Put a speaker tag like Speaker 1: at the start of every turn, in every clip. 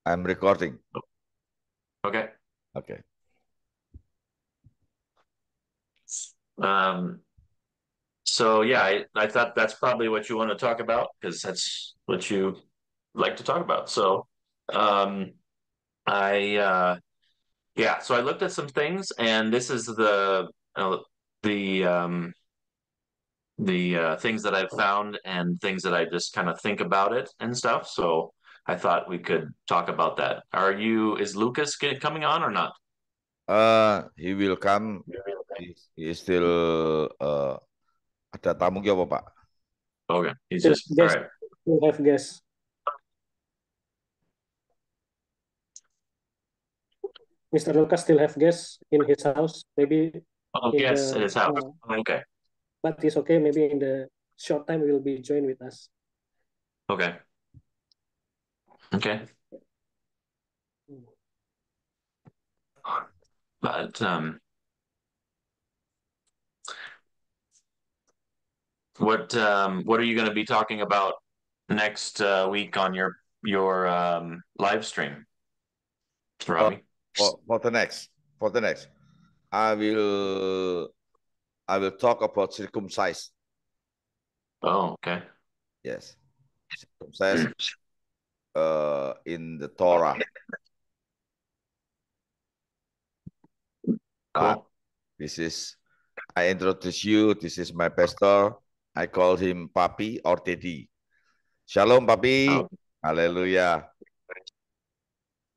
Speaker 1: I'm recording.
Speaker 2: Okay.
Speaker 1: Okay.
Speaker 2: So yeah, I thought that's probably what you want to talk about because that's what you like to talk about. So um, I yeah, so I looked at some things, and this is the things that I've found and things that I just kind of think about it and stuff. So I thought we could talk about that. Is Lucas coming on or not?
Speaker 1: He will come. He is still ada tamu apa, Pak?
Speaker 2: Okay, he's
Speaker 3: Still
Speaker 2: just all
Speaker 3: guess.
Speaker 2: right.
Speaker 3: Still have guess. Mr. Lucas still have guests in his house. Maybe
Speaker 2: Oh,
Speaker 3: in
Speaker 2: yes, it
Speaker 3: the
Speaker 2: is out. Okay,
Speaker 3: but it's okay. Maybe in the short time he will be joined with us.
Speaker 2: okay, okay. But what are you going to be talking about next week on your live stream,
Speaker 1: Uh,
Speaker 2: Robbie?
Speaker 1: for the next, I will talk about circumcised.
Speaker 2: Oh, okay.
Speaker 1: Yes, circumcised in the Torah.
Speaker 2: Cool.
Speaker 1: This is I introduce you. This is my pastor. I call him Papi or Teddy. Shalom, Papi.
Speaker 2: Oh.
Speaker 1: Haleluya.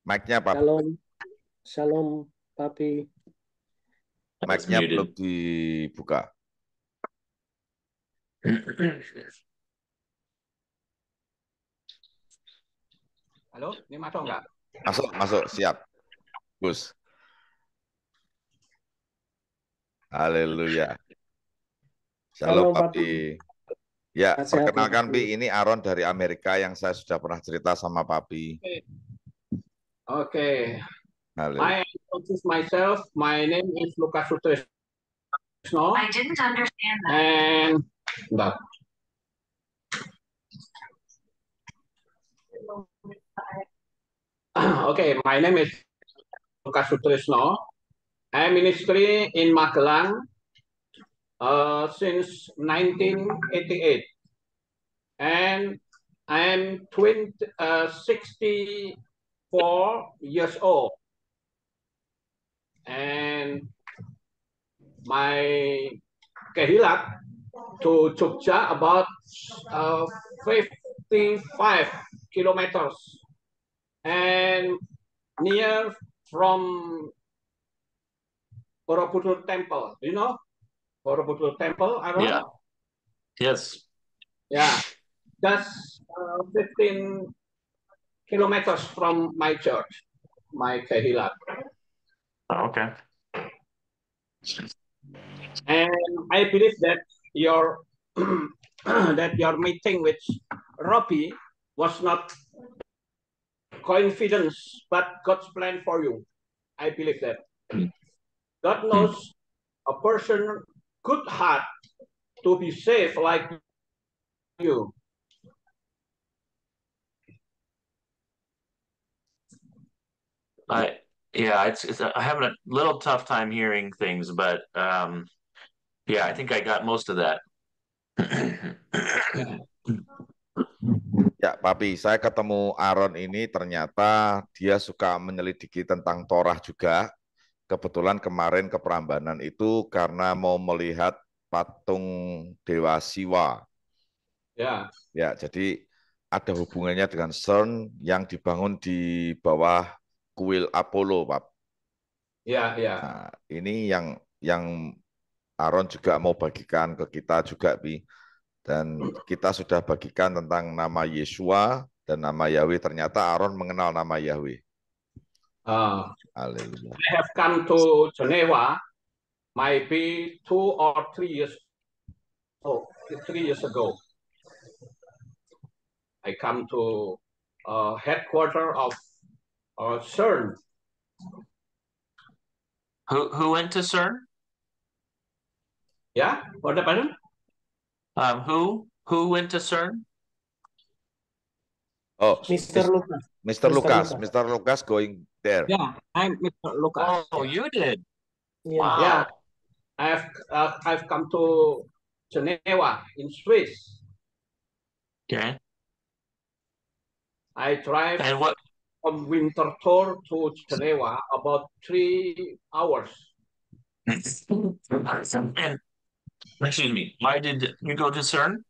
Speaker 1: Mic-nya, Papi.
Speaker 3: Shalom, shalom, Papi.
Speaker 1: Mic-nya belum dibuka.
Speaker 4: Halo, ini masuk nggak?
Speaker 1: Masuk, siap. Gus. Haleluya. Shalom, Papi. Ya, perkenalkan, Pi. Ini Aaron dari Amerika yang saya sudah pernah cerita sama Papi.
Speaker 4: Okay.
Speaker 1: Haleluya.
Speaker 4: I introduce myself. My name is Lucas Sutrisno.
Speaker 5: I didn't understand that.
Speaker 4: And okay, my name is Lucas Sutrisno. I ministry in Magelang since 1988, and I am 64 years old, and my kehilat to Jogja about 55 kilometers, and near from Borobudur Temple. Do you know Borobudur Temple, Aaron?
Speaker 2: Yeah. Yes.
Speaker 4: Yeah. Just 15 kilometers from my church, my kehilat.
Speaker 2: Okay.
Speaker 4: And I believe that your meeting with Robbie was not coincidence, but God's plan for you. I believe that God knows a person good heart to be saved like you.
Speaker 2: It's I'm having a little tough time hearing things, but yeah, I think I got most of that.
Speaker 1: Ya, Papi, saya ketemu Aaron ini ternyata dia suka menyelidiki tentang Torah juga. Kebetulan kemarin ke Prambanan itu karena mau melihat patung Dewa Siwa.
Speaker 4: Ya.
Speaker 1: Ya, jadi ada hubungannya dengan CERN yang dibangun di bawah kuil Apollo, Pak.
Speaker 4: Ya, ya.
Speaker 1: Nah, ini yang Aaron juga mau bagikan ke kita juga, Pi. Dan kita sudah bagikan tentang nama Yesua dan nama Yahweh. Ternyata Aaron mengenal nama Yahweh. Haleluya.
Speaker 4: I have come to Geneva maybe 2 or 3 years. 3 years ago. I come to headquarters of CERN.
Speaker 2: Who went to CERN?
Speaker 4: Yeah, what happened?
Speaker 2: Who went to CERN?
Speaker 1: Oh,
Speaker 3: Mr. Lucas.
Speaker 1: Mr. Lucas.
Speaker 3: Lucas.
Speaker 1: Mr. Lucas going there.
Speaker 4: Yeah, I'm Mr. Lucas.
Speaker 2: Oh, you did.
Speaker 3: Yeah.
Speaker 2: Wow.
Speaker 4: Yeah, I've come to Geneva in Swiss.
Speaker 2: Okay.
Speaker 4: I drive
Speaker 2: And what?
Speaker 4: from winter tour to Geneva about 3 hours.
Speaker 2: And excuse me. Why did you go to CERN?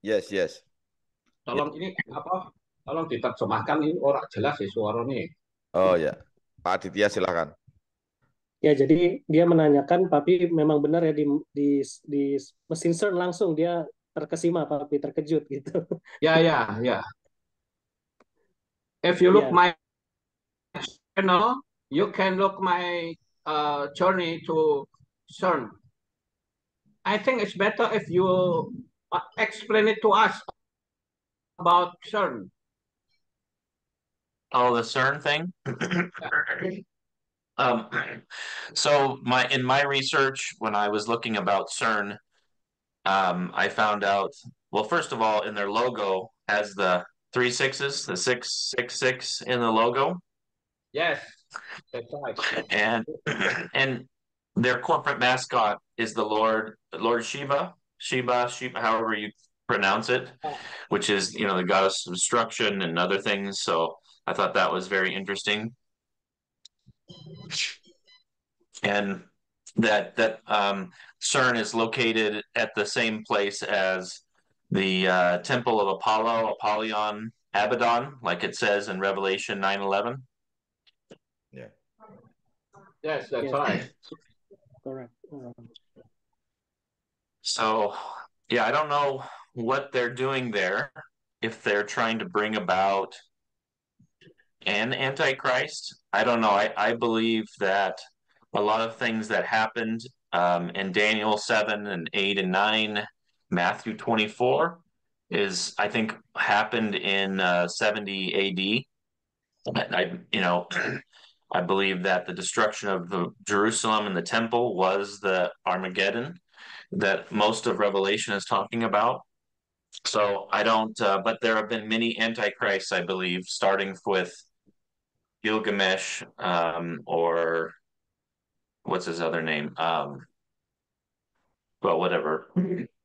Speaker 1: Yes, yes.
Speaker 4: Tolong ini apa? Tolong diterjemahkan, ini orang jelas sih suaranya.
Speaker 1: Oh ya, Pak Aditya silakan.
Speaker 3: Ya, jadi dia menanyakan, Papi memang benar ya di mesin CERN langsung dia terkesima, Papi terkejut gitu.
Speaker 4: Ya, ya, ya. If you look
Speaker 3: Yeah.
Speaker 4: my channel, you can look my journey to CERN. I think it's better if you explain it to us about CERN.
Speaker 2: Oh, the CERN thing. Um, so in my research, when I was looking about CERN, I found out, well, first of all, in their logo has the 3 6s, the 666 in the logo,
Speaker 4: Yes, that's right.
Speaker 2: and and their corporate mascot is the Lord Shiva, however you pronounce it, which is, the goddess of destruction and other things. So I thought that was very interesting. And that CERN is located at the same place as the Temple of Apollyon, Abaddon, like it says in Revelation 9:11.
Speaker 1: Yeah.
Speaker 4: Yes, that's
Speaker 3: Yes.
Speaker 4: right.
Speaker 3: Correct.
Speaker 2: So, yeah, I don't know what they're doing there, if they're trying to bring about an Antichrist. I don't know. I believe that a lot of things that happened in Daniel 7 and 8 and 9, Matthew 24, I think, happened in 70 AD. I believe that the destruction of the Jerusalem and the temple was the Armageddon that most of Revelation is talking about. So I don't, but there have been many antichrists, I believe, starting with Gilgamesh, or what's his other name? Well, whatever.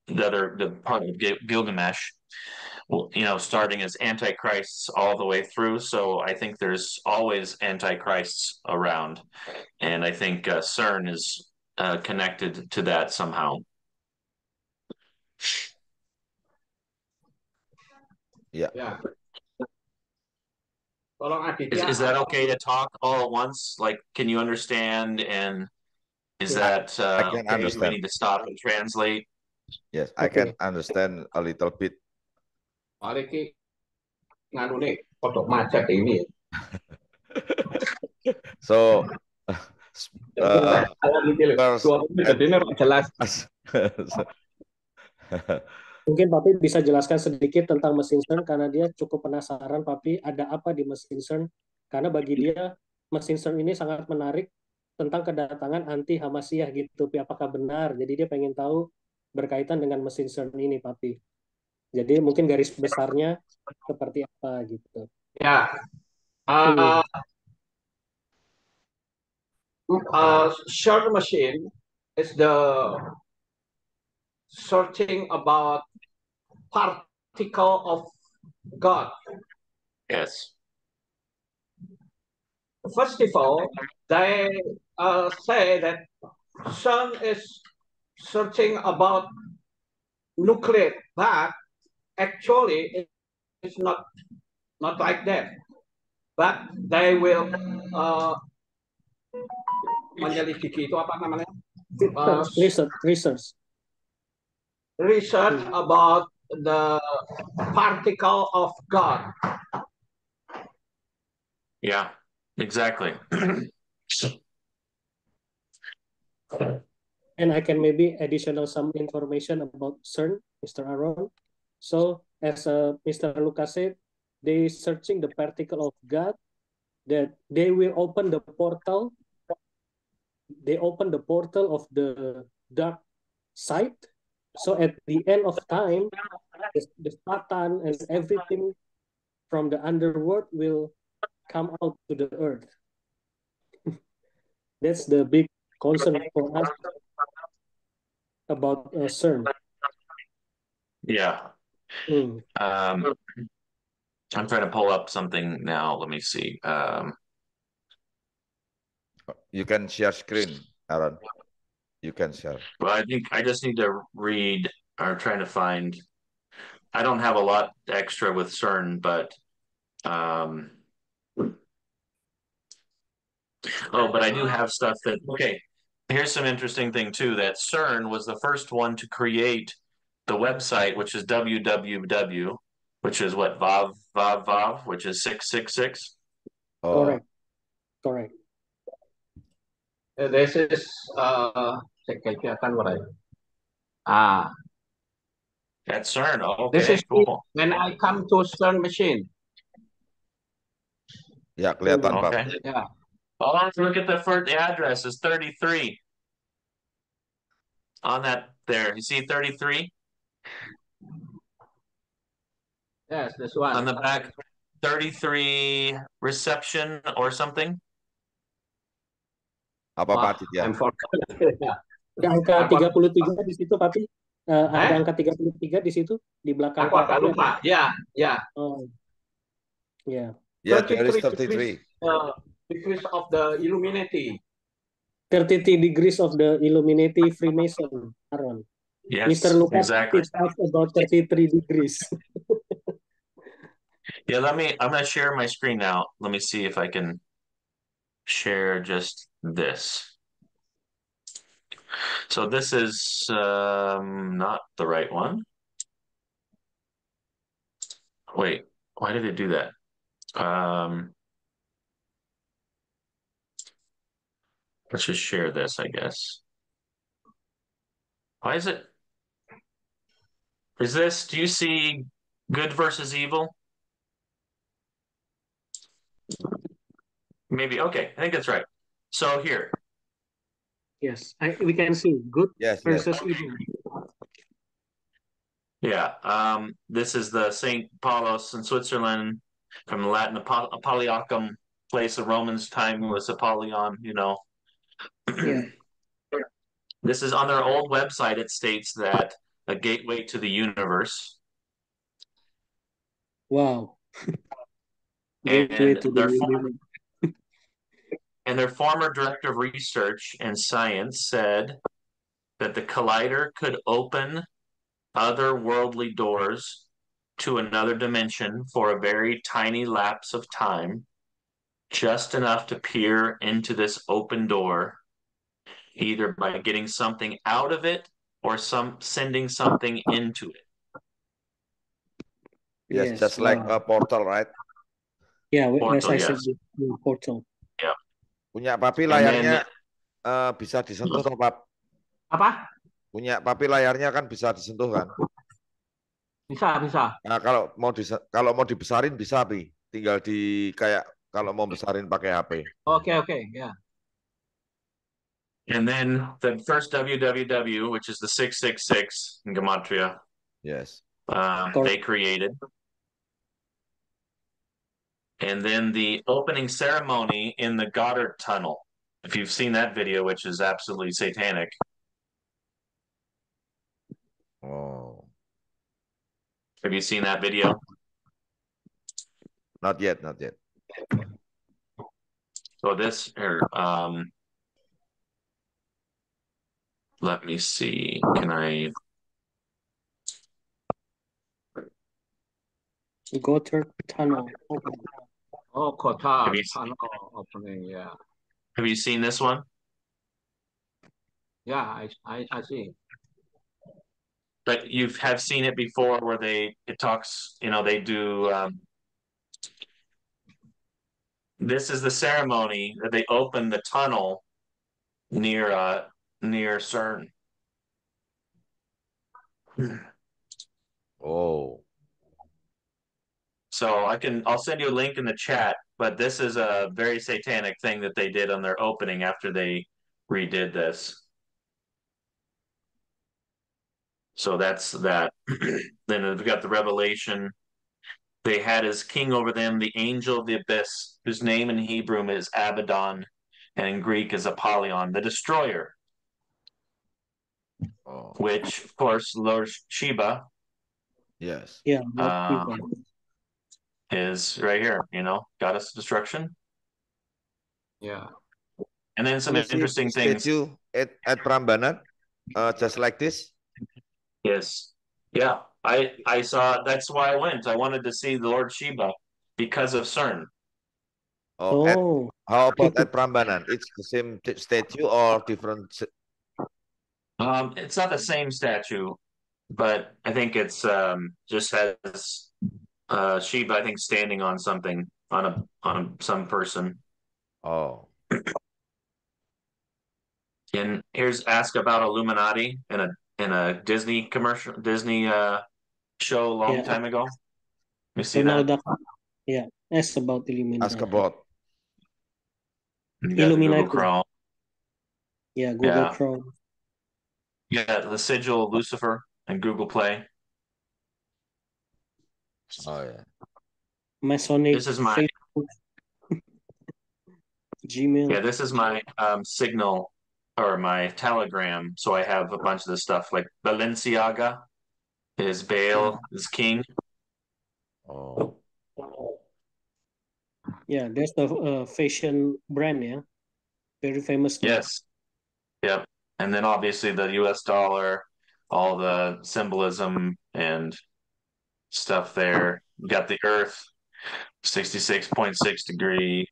Speaker 2: The part of Gilgamesh, starting as antichrists all the way through. So I think there's always antichrists around, and I think CERN is connected to that somehow.
Speaker 1: Yeah.
Speaker 4: Yeah. Tolong Aditya.
Speaker 2: Is that okay to talk all at once? Like, can you understand? And is that
Speaker 1: I can
Speaker 2: okay? Do we
Speaker 1: understand.
Speaker 2: need to stop and translate?
Speaker 1: Yes, I can understand a little bit.
Speaker 4: Balik ki nganu nih, kodok macet ini.
Speaker 1: So,
Speaker 4: jelas.
Speaker 3: Mungkin Papi bisa jelaskan sedikit tentang mesin CERN karena dia cukup penasaran, Papi, ada apa di mesin CERN? Karena bagi dia mesin CERN ini sangat menarik tentang kedatangan anti Hamasiyah gitu, Papi. Apakah benar? Jadi dia pengen tahu berkaitan dengan mesin CERN ini, Papi. Jadi mungkin garis besarnya seperti apa gitu.
Speaker 4: Ya. CERN machine is the searching about particle of God.
Speaker 2: Yes.
Speaker 4: First of all, they say that CERN is searching about nuclear, but actually it's not like that. But they will menyelidiki itu apa namanya? Research about the particle of God.
Speaker 2: Yeah, exactly.
Speaker 3: And I can maybe additional some information about CERN, Mr. Aaron. So as Mr. Lucas said, they searching the particle of God, that they will open the portal. They open the portal of the dark side, So at the end of time, the Satan and everything from the underworld will come out to the earth. That's the big concern for us about CERN.
Speaker 2: Yeah.
Speaker 3: Hmm.
Speaker 2: I'm trying to pull up something now. Let me see.
Speaker 1: You can share screen, Aaron. You can share.
Speaker 2: Well, I think I just need to read or trying to find. I don't have a lot extra with CERN, but but I do have stuff that, okay, here's some interesting thing too, that CERN was the first one to create the website, which is www, which is what, vav, which is 666.
Speaker 1: Oh,
Speaker 3: Correct. Correct.
Speaker 4: This is saya kelihatan what
Speaker 2: At CERN. Oh,
Speaker 4: this
Speaker 2: okay,
Speaker 4: is
Speaker 2: cool.
Speaker 4: when I come to CERN machine.
Speaker 1: ya kelihatan, Pak.
Speaker 2: Okay.
Speaker 4: Yeah.
Speaker 2: Well, let's look at the first address is 33 on that there. You see 33
Speaker 4: Yes, this one.
Speaker 2: on the back, 33 reception or something.
Speaker 1: Apa
Speaker 4: Wah,
Speaker 1: Pak Adit ya?
Speaker 4: I'm forgot.
Speaker 3: Ada angka
Speaker 4: Apa?
Speaker 3: 33 di situ, Papi. Ada angka 33 di situ di belakang
Speaker 4: Aku agak
Speaker 3: Papi.
Speaker 4: lupa. Ya, ya.
Speaker 3: Oh, yeah.
Speaker 1: Yeah, there is
Speaker 4: 33 degrees of the Illuminati.
Speaker 3: 33 degrees of the Illuminati Freemason, Aaron.
Speaker 2: Yes,
Speaker 3: Mr. Lucas
Speaker 2: exactly.
Speaker 3: talks about 33 degrees.
Speaker 2: Yeah, I'm gonna share my screen now. Let me see if I can share just this. So this is not the right one. Wait, why did it do that? Let's just share this, I guess. Why is it? Is this, do you see good versus evil? Maybe, okay, I think that's right. So here.
Speaker 3: Yes, we can see good
Speaker 1: Yes,
Speaker 3: versus
Speaker 1: yes.
Speaker 3: evil.
Speaker 2: Yeah, this is the St. Paulos in Switzerland, from the Latin Apolliacum, place of Romans time was Apollyon, you know.
Speaker 3: Yeah.
Speaker 2: This is on their old website. It states that a gateway to the universe.
Speaker 3: Wow.
Speaker 2: And
Speaker 3: Gateway to the universe.
Speaker 2: And their former director of research and science said that the collider could open otherworldly doors to another dimension for a very tiny lapse of time, just enough to peer into this open door, either by getting something out of it or sending something into it.
Speaker 1: Yes, just like a portal, right?
Speaker 3: Yeah,
Speaker 2: Portal,
Speaker 3: as I said,
Speaker 2: yes.
Speaker 3: portal.
Speaker 2: Yeah.
Speaker 1: Punya Papi layarnya bisa disentuh toh, Pap?
Speaker 4: Apa?
Speaker 1: Punya Papi layarnya kan bisa disentuh kan?
Speaker 4: Bisa, bisa.
Speaker 1: Nah, kalau mau dibesarin bisa, Pi. Tinggal di kayak kalau mau besarin pakai HP.
Speaker 4: Okay, yeah.
Speaker 2: And then the first www, which is the 666 in Gematria,
Speaker 1: Yes.
Speaker 2: they created. And then the opening ceremony in the Goddard Tunnel. If you've seen that video, which is absolutely satanic.
Speaker 1: Oh.
Speaker 2: Have you seen that video?
Speaker 1: Not yet, not yet.
Speaker 2: So this here, let me see. Can I
Speaker 3: Goddard Tunnel.
Speaker 4: Oh, Qatar
Speaker 2: Have you-
Speaker 4: tunnel opening, yeah.
Speaker 2: have you seen this one?
Speaker 4: Yeah, I see.
Speaker 2: But you have seen it before where it talks, you know, they do this is the ceremony that they open the tunnel near CERN.
Speaker 1: Oh.
Speaker 2: So I'll send you a link in the chat, but this is a very satanic thing that they did on their opening after they redid this. So that's that. Then we've got the Revelation. They had as king over them the angel of the abyss, whose name in Hebrew is Abaddon, and in Greek is Apollyon, the destroyer,
Speaker 1: Oh,
Speaker 2: which, of course, Lord Sheba
Speaker 1: yes.
Speaker 3: Yeah,
Speaker 2: uh, is right here, goddess of destruction.
Speaker 4: Yeah.
Speaker 2: And then some
Speaker 1: You see
Speaker 2: interesting things.
Speaker 1: statue at Prambanan, just like this.
Speaker 2: Yes. Yeah. I saw, that's why I went. I wanted to see the Lord Sheba because of CERN.
Speaker 1: Oh,
Speaker 3: Oh,
Speaker 1: how about at Prambanan? It's the same statue or different?
Speaker 2: It's not the same statue, but I think it's just has Sheba, I think, standing on something on some person.
Speaker 1: Oh,
Speaker 2: And here's ask about Illuminati in a Disney commercial, Disney show a long
Speaker 3: yeah.
Speaker 2: time ago. You see
Speaker 3: Donald
Speaker 2: that?
Speaker 3: Duck. Yeah, that's about
Speaker 1: ask
Speaker 3: Illuminati.
Speaker 1: about.
Speaker 2: You got the Google
Speaker 3: Illuminati.
Speaker 2: Chrome.
Speaker 3: Yeah, Google
Speaker 2: Yeah.
Speaker 3: Chrome.
Speaker 2: You got the sigil of Lucifer and Google Play.
Speaker 1: Oh yeah.
Speaker 3: Masonic.
Speaker 2: This is my
Speaker 3: Facebook, Gmail.
Speaker 2: Yeah, this is my Signal or my Telegram. So I have a bunch of this stuff like Balenciaga is Baal is king.
Speaker 1: Oh,
Speaker 3: Yeah, that's the fashion brand. Yeah, very famous now.
Speaker 2: Yes. Yep. And then obviously the US dollar, all the symbolism and stuff there. You got the Earth, 66.6 degree,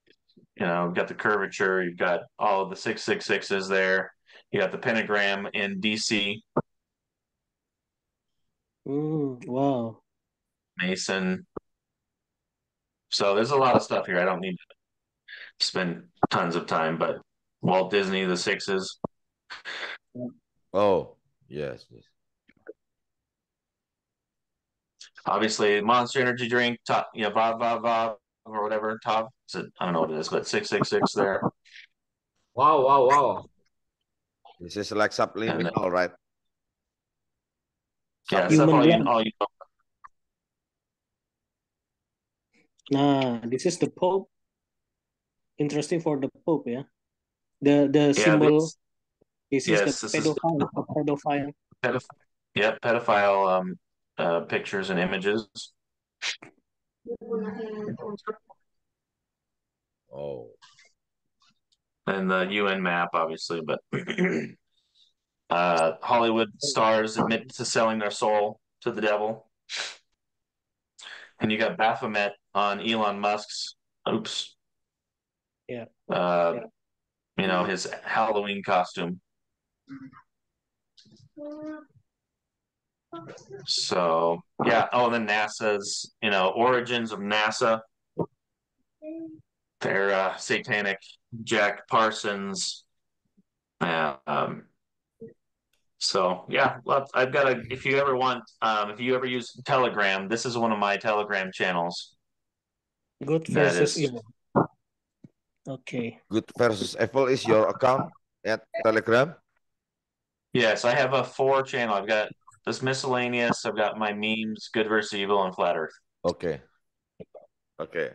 Speaker 2: got the curvature, you've got all of the 666s there. You got the pentagram in DC,
Speaker 3: Wow.
Speaker 2: Mason. So there's a lot of stuff here. I don't need to spend tons of time, but Walt Disney, the sixes.
Speaker 1: oh, yes, yes.
Speaker 2: Obviously, Monster Energy drink, top, Vav Vav Vav or whatever, top. I don't know what it is, but 666 there.
Speaker 4: Wow, wow, wow.
Speaker 1: This is like subliminal, right?
Speaker 2: Yeah,
Speaker 3: Human
Speaker 2: stuff
Speaker 3: blood.
Speaker 2: all you know.
Speaker 3: Nah, this is the Pope. Interesting for the Pope, yeah. The
Speaker 2: Yeah,
Speaker 3: symbol. This is the
Speaker 2: yes, this is
Speaker 3: pedophile. Pedophile.
Speaker 2: pedophile pictures and images.
Speaker 1: Oh,
Speaker 2: And the UN map, obviously, but Hollywood stars admit to selling their soul to the devil. And you got Baphomet on Elon Musk's, oops,
Speaker 3: Yeah.
Speaker 2: his Halloween costume. So, yeah. Oh, and then NASA's, origins of NASA. They're satanic. Jack Parsons. So yeah, well, I've got a. If you ever want, if you ever use Telegram, this is one of my Telegram channels.
Speaker 3: Good
Speaker 2: That
Speaker 3: versus
Speaker 2: is,
Speaker 3: evil. Okay.
Speaker 1: Good versus Evil is your account at Telegram?
Speaker 2: yes, I have a 4 channel. I've got this miscellaneous. I've got my memes, Good versus Evil, and Flat Earth.
Speaker 1: Okay. Okay.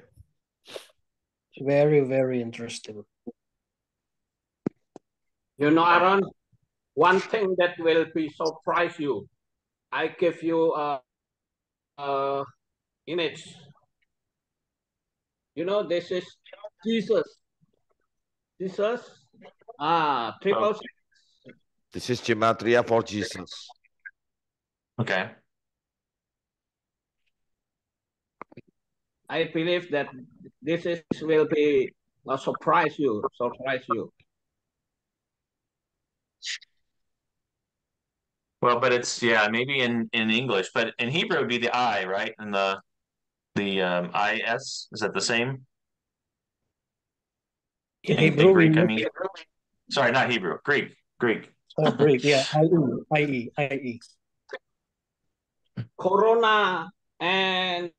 Speaker 3: Very, very interesting.
Speaker 4: Aaron, one thing that will be surprise you. I give you a image. This is Jesus. Jesus. Triple six.
Speaker 1: This is Gematria for Jesus.
Speaker 2: Okay.
Speaker 4: I believe that this will be surprise you.
Speaker 2: Well, but it's maybe in English, but in Hebrew it would be the I, right? And the IS, is that the same?
Speaker 3: In
Speaker 2: In
Speaker 3: Hebrew, we
Speaker 2: Greek, I
Speaker 3: use
Speaker 2: mean. Sorry, not Hebrew. Greek.
Speaker 3: Greek. Yeah, IE.
Speaker 4: Corona and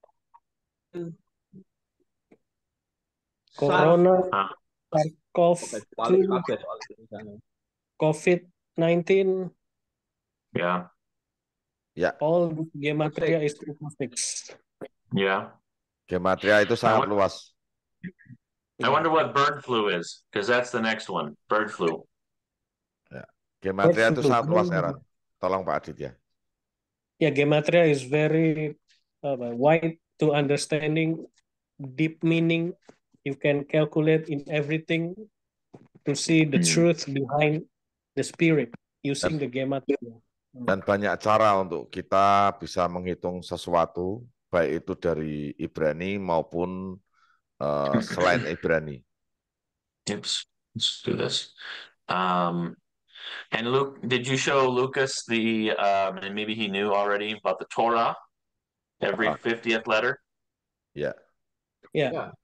Speaker 3: Corona,
Speaker 4: SARS.
Speaker 3: COVID-19.
Speaker 2: Yeah.
Speaker 1: Ya,
Speaker 3: All gematria is 2 to 6.
Speaker 2: Yeah.
Speaker 1: gematria itu sangat luas.
Speaker 2: I wonder what bird flu is, because that's the next one. Bird flu.
Speaker 1: Ya. Gematria itu
Speaker 3: Bird flu.
Speaker 1: sangat luas, Aaron. Tolong Pak Adit ya.
Speaker 3: Yeah, gematria is very wide to understanding, deep meaning. You can calculate in everything to see the truth behind the spirit using the gematria.
Speaker 1: Dan banyak cara untuk kita bisa menghitung sesuatu, baik itu dari Ibrani maupun selain Ibrani.
Speaker 2: Oops, let's do this. And Luke, did you show Lucas and maybe he knew already about the Torah, every 50th letter?
Speaker 1: Ya.
Speaker 3: Yeah.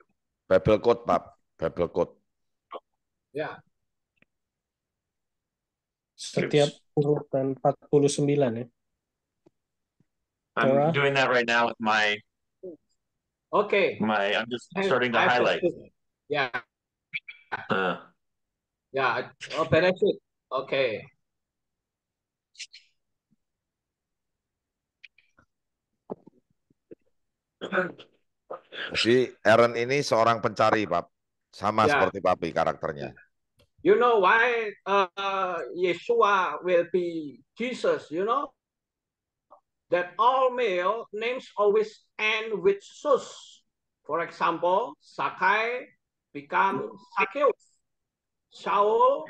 Speaker 1: Bible Code, Pak. Bible Code.
Speaker 4: Yeah.
Speaker 3: Setiap urutan 49 ya.
Speaker 2: I'm
Speaker 3: Torah.
Speaker 2: doing that right now with
Speaker 4: Okay.
Speaker 2: I'm just starting to
Speaker 4: I
Speaker 2: highlight.
Speaker 4: Yeah. Yeah. Bereshit. Okay.
Speaker 1: Jadi Aaron ini seorang pencari, Pak. Sama
Speaker 4: Ya.
Speaker 1: seperti Papi karakternya.
Speaker 4: You know why Yeshua will be Jesus, you know? That all male names always end with sus. For example, Sakai become Zacchaeus. Saul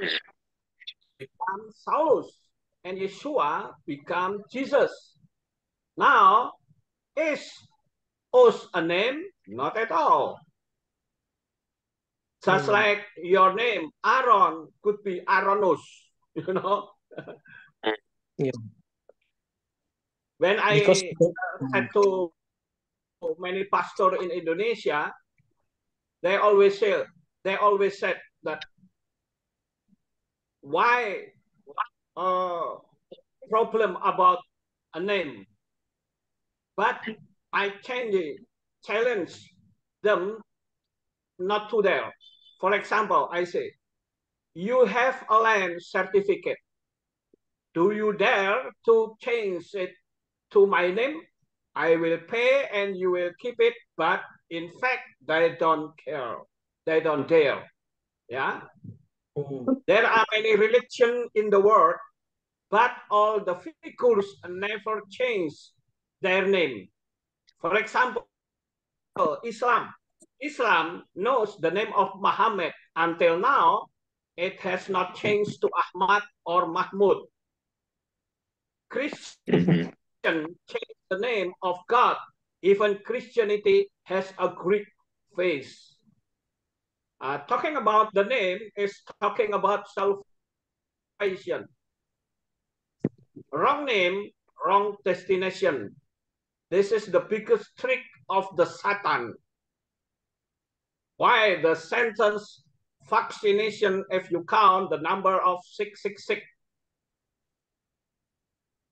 Speaker 4: become Saulus. And Yeshua become Jesus. Now, is Os a name? Not at all. Just like your name, Aaron could be Aaronus, you know?
Speaker 3: Yeah.
Speaker 4: When I
Speaker 3: Because
Speaker 4: had to many pastors in Indonesia, they always said that why problem about a name, but I challenge them not to there. For example, I say, you have a land certificate. Do you dare to change it to my name? I will pay and you will keep it, but in fact, they don't care. They don't dare. Yeah. There are many religions in the world, but all the figures never change their name. For example, Islam. Islam knows the name of Muhammad. Until now, it has not changed to Ahmad or Mahmud. Christian changed the name of God. Even Christianity has a Greek face. Talking about the name is talking about salvation. Wrong name, wrong destination. This is the biggest trick of the Satan. Why the sentence vaccination, if you count the number of 666,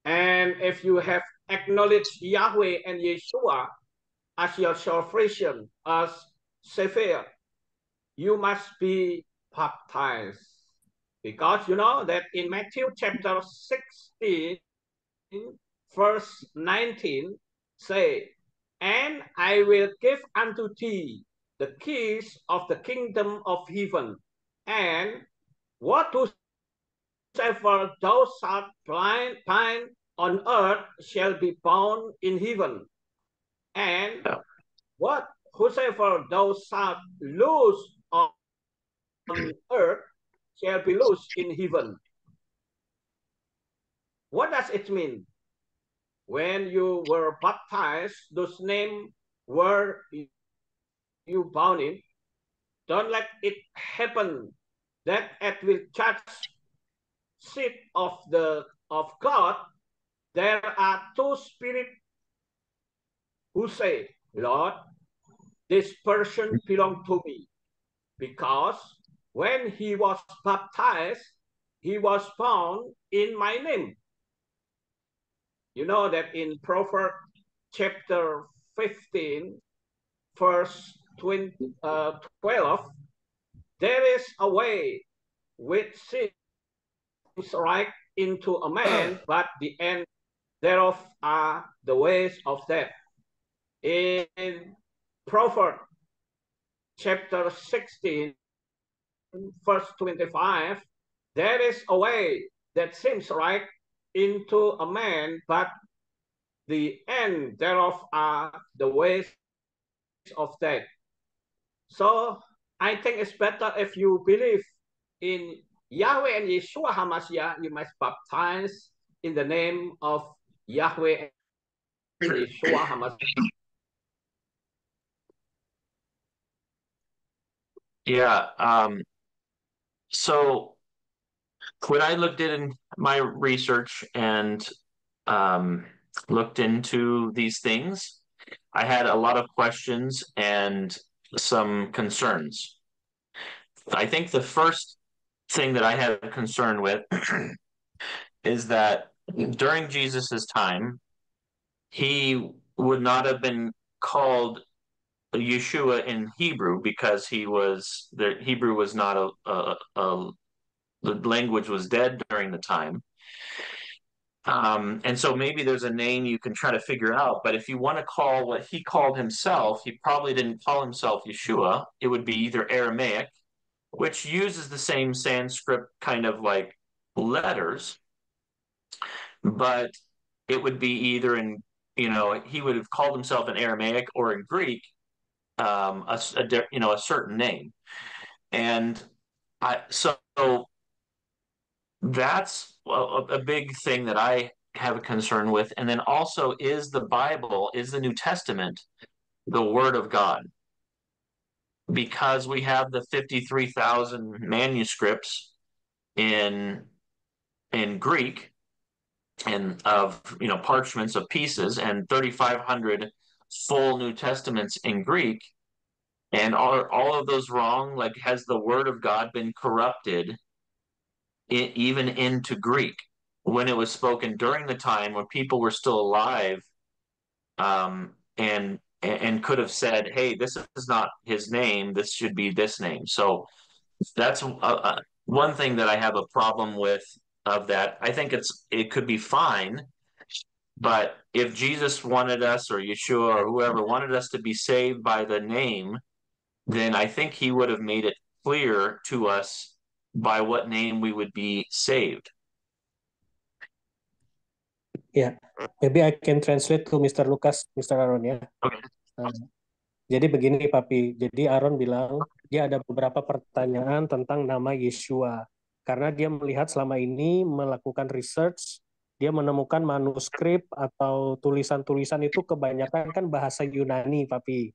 Speaker 4: and if you have acknowledged Yahweh and Yeshua as your salvation, as Savior, you must be baptized. Because you know that in Matthew chapter 16, verse 19, say, and I will give unto thee the keys of the kingdom of heaven, and whatsoever thou shalt bind on earth shall be bound in heaven, and whosoever thou shalt loose on earth shall be loosed in heaven. What does it mean? When you were baptized, those names were you bound in. Don't let it happen that at the church seat of God, there are two spirits who say, Lord, this person belongs to me, because when he was baptized, he was bound in my name. You know that in Proverbs chapter 15, verse 12, there is a way which seems right into a man, but the end thereof are the ways of death. In Proverbs chapter 16, verse 25, there is a way that seems right into a man, but the end thereof are the ways of death. So I think it's better if you believe in Yahweh and Yeshua HaMashiach, you must baptize in the name of Yahweh and Yeshua HaMashiach.
Speaker 2: Yeah. So when I looked in my research and looked into these things, I had a lot of questions and some concerns. I think the first thing that I had a concern with is that during Jesus's time, he would not have been called Yeshua in Hebrew because the Hebrew was not the language was dead during the time. And so maybe there's a name you can try to figure out, but if you want to call what he called himself, he probably didn't call himself Yeshua. It would be either Aramaic, which uses the same Sanskrit kind of like letters, but it would be either in, he would have called himself in Aramaic or in Greek, a certain name. And so that's a big thing that I have a concern with. And then also, is the New Testament, the Word of God? Because we have the 53,000 manuscripts in Greek and of parchments of pieces and 3,500 full New Testaments in Greek. And are all of those wrong? Like, has the Word of God been corrupted even into Greek when it was spoken during the time when people were still alive, and could have said, "Hey, this is not his name. This should be this name." So that's one thing that I have a problem with of that. I think it could be fine, but if Jesus wanted us or Yeshua or whoever wanted us to be saved by the name, then I think he would have made it clear to us by what name we would be saved.
Speaker 3: Ya, maybe I can translate to Mr. Lucas, Mr. Aaron ya.
Speaker 2: Okay.
Speaker 3: Jadi begini Papi, jadi Aaron bilang dia ada beberapa pertanyaan tentang nama Yeshua. Karena dia melihat selama ini melakukan research, dia menemukan manuskrip atau tulisan-tulisan itu kebanyakan kan bahasa Yunani, Papi.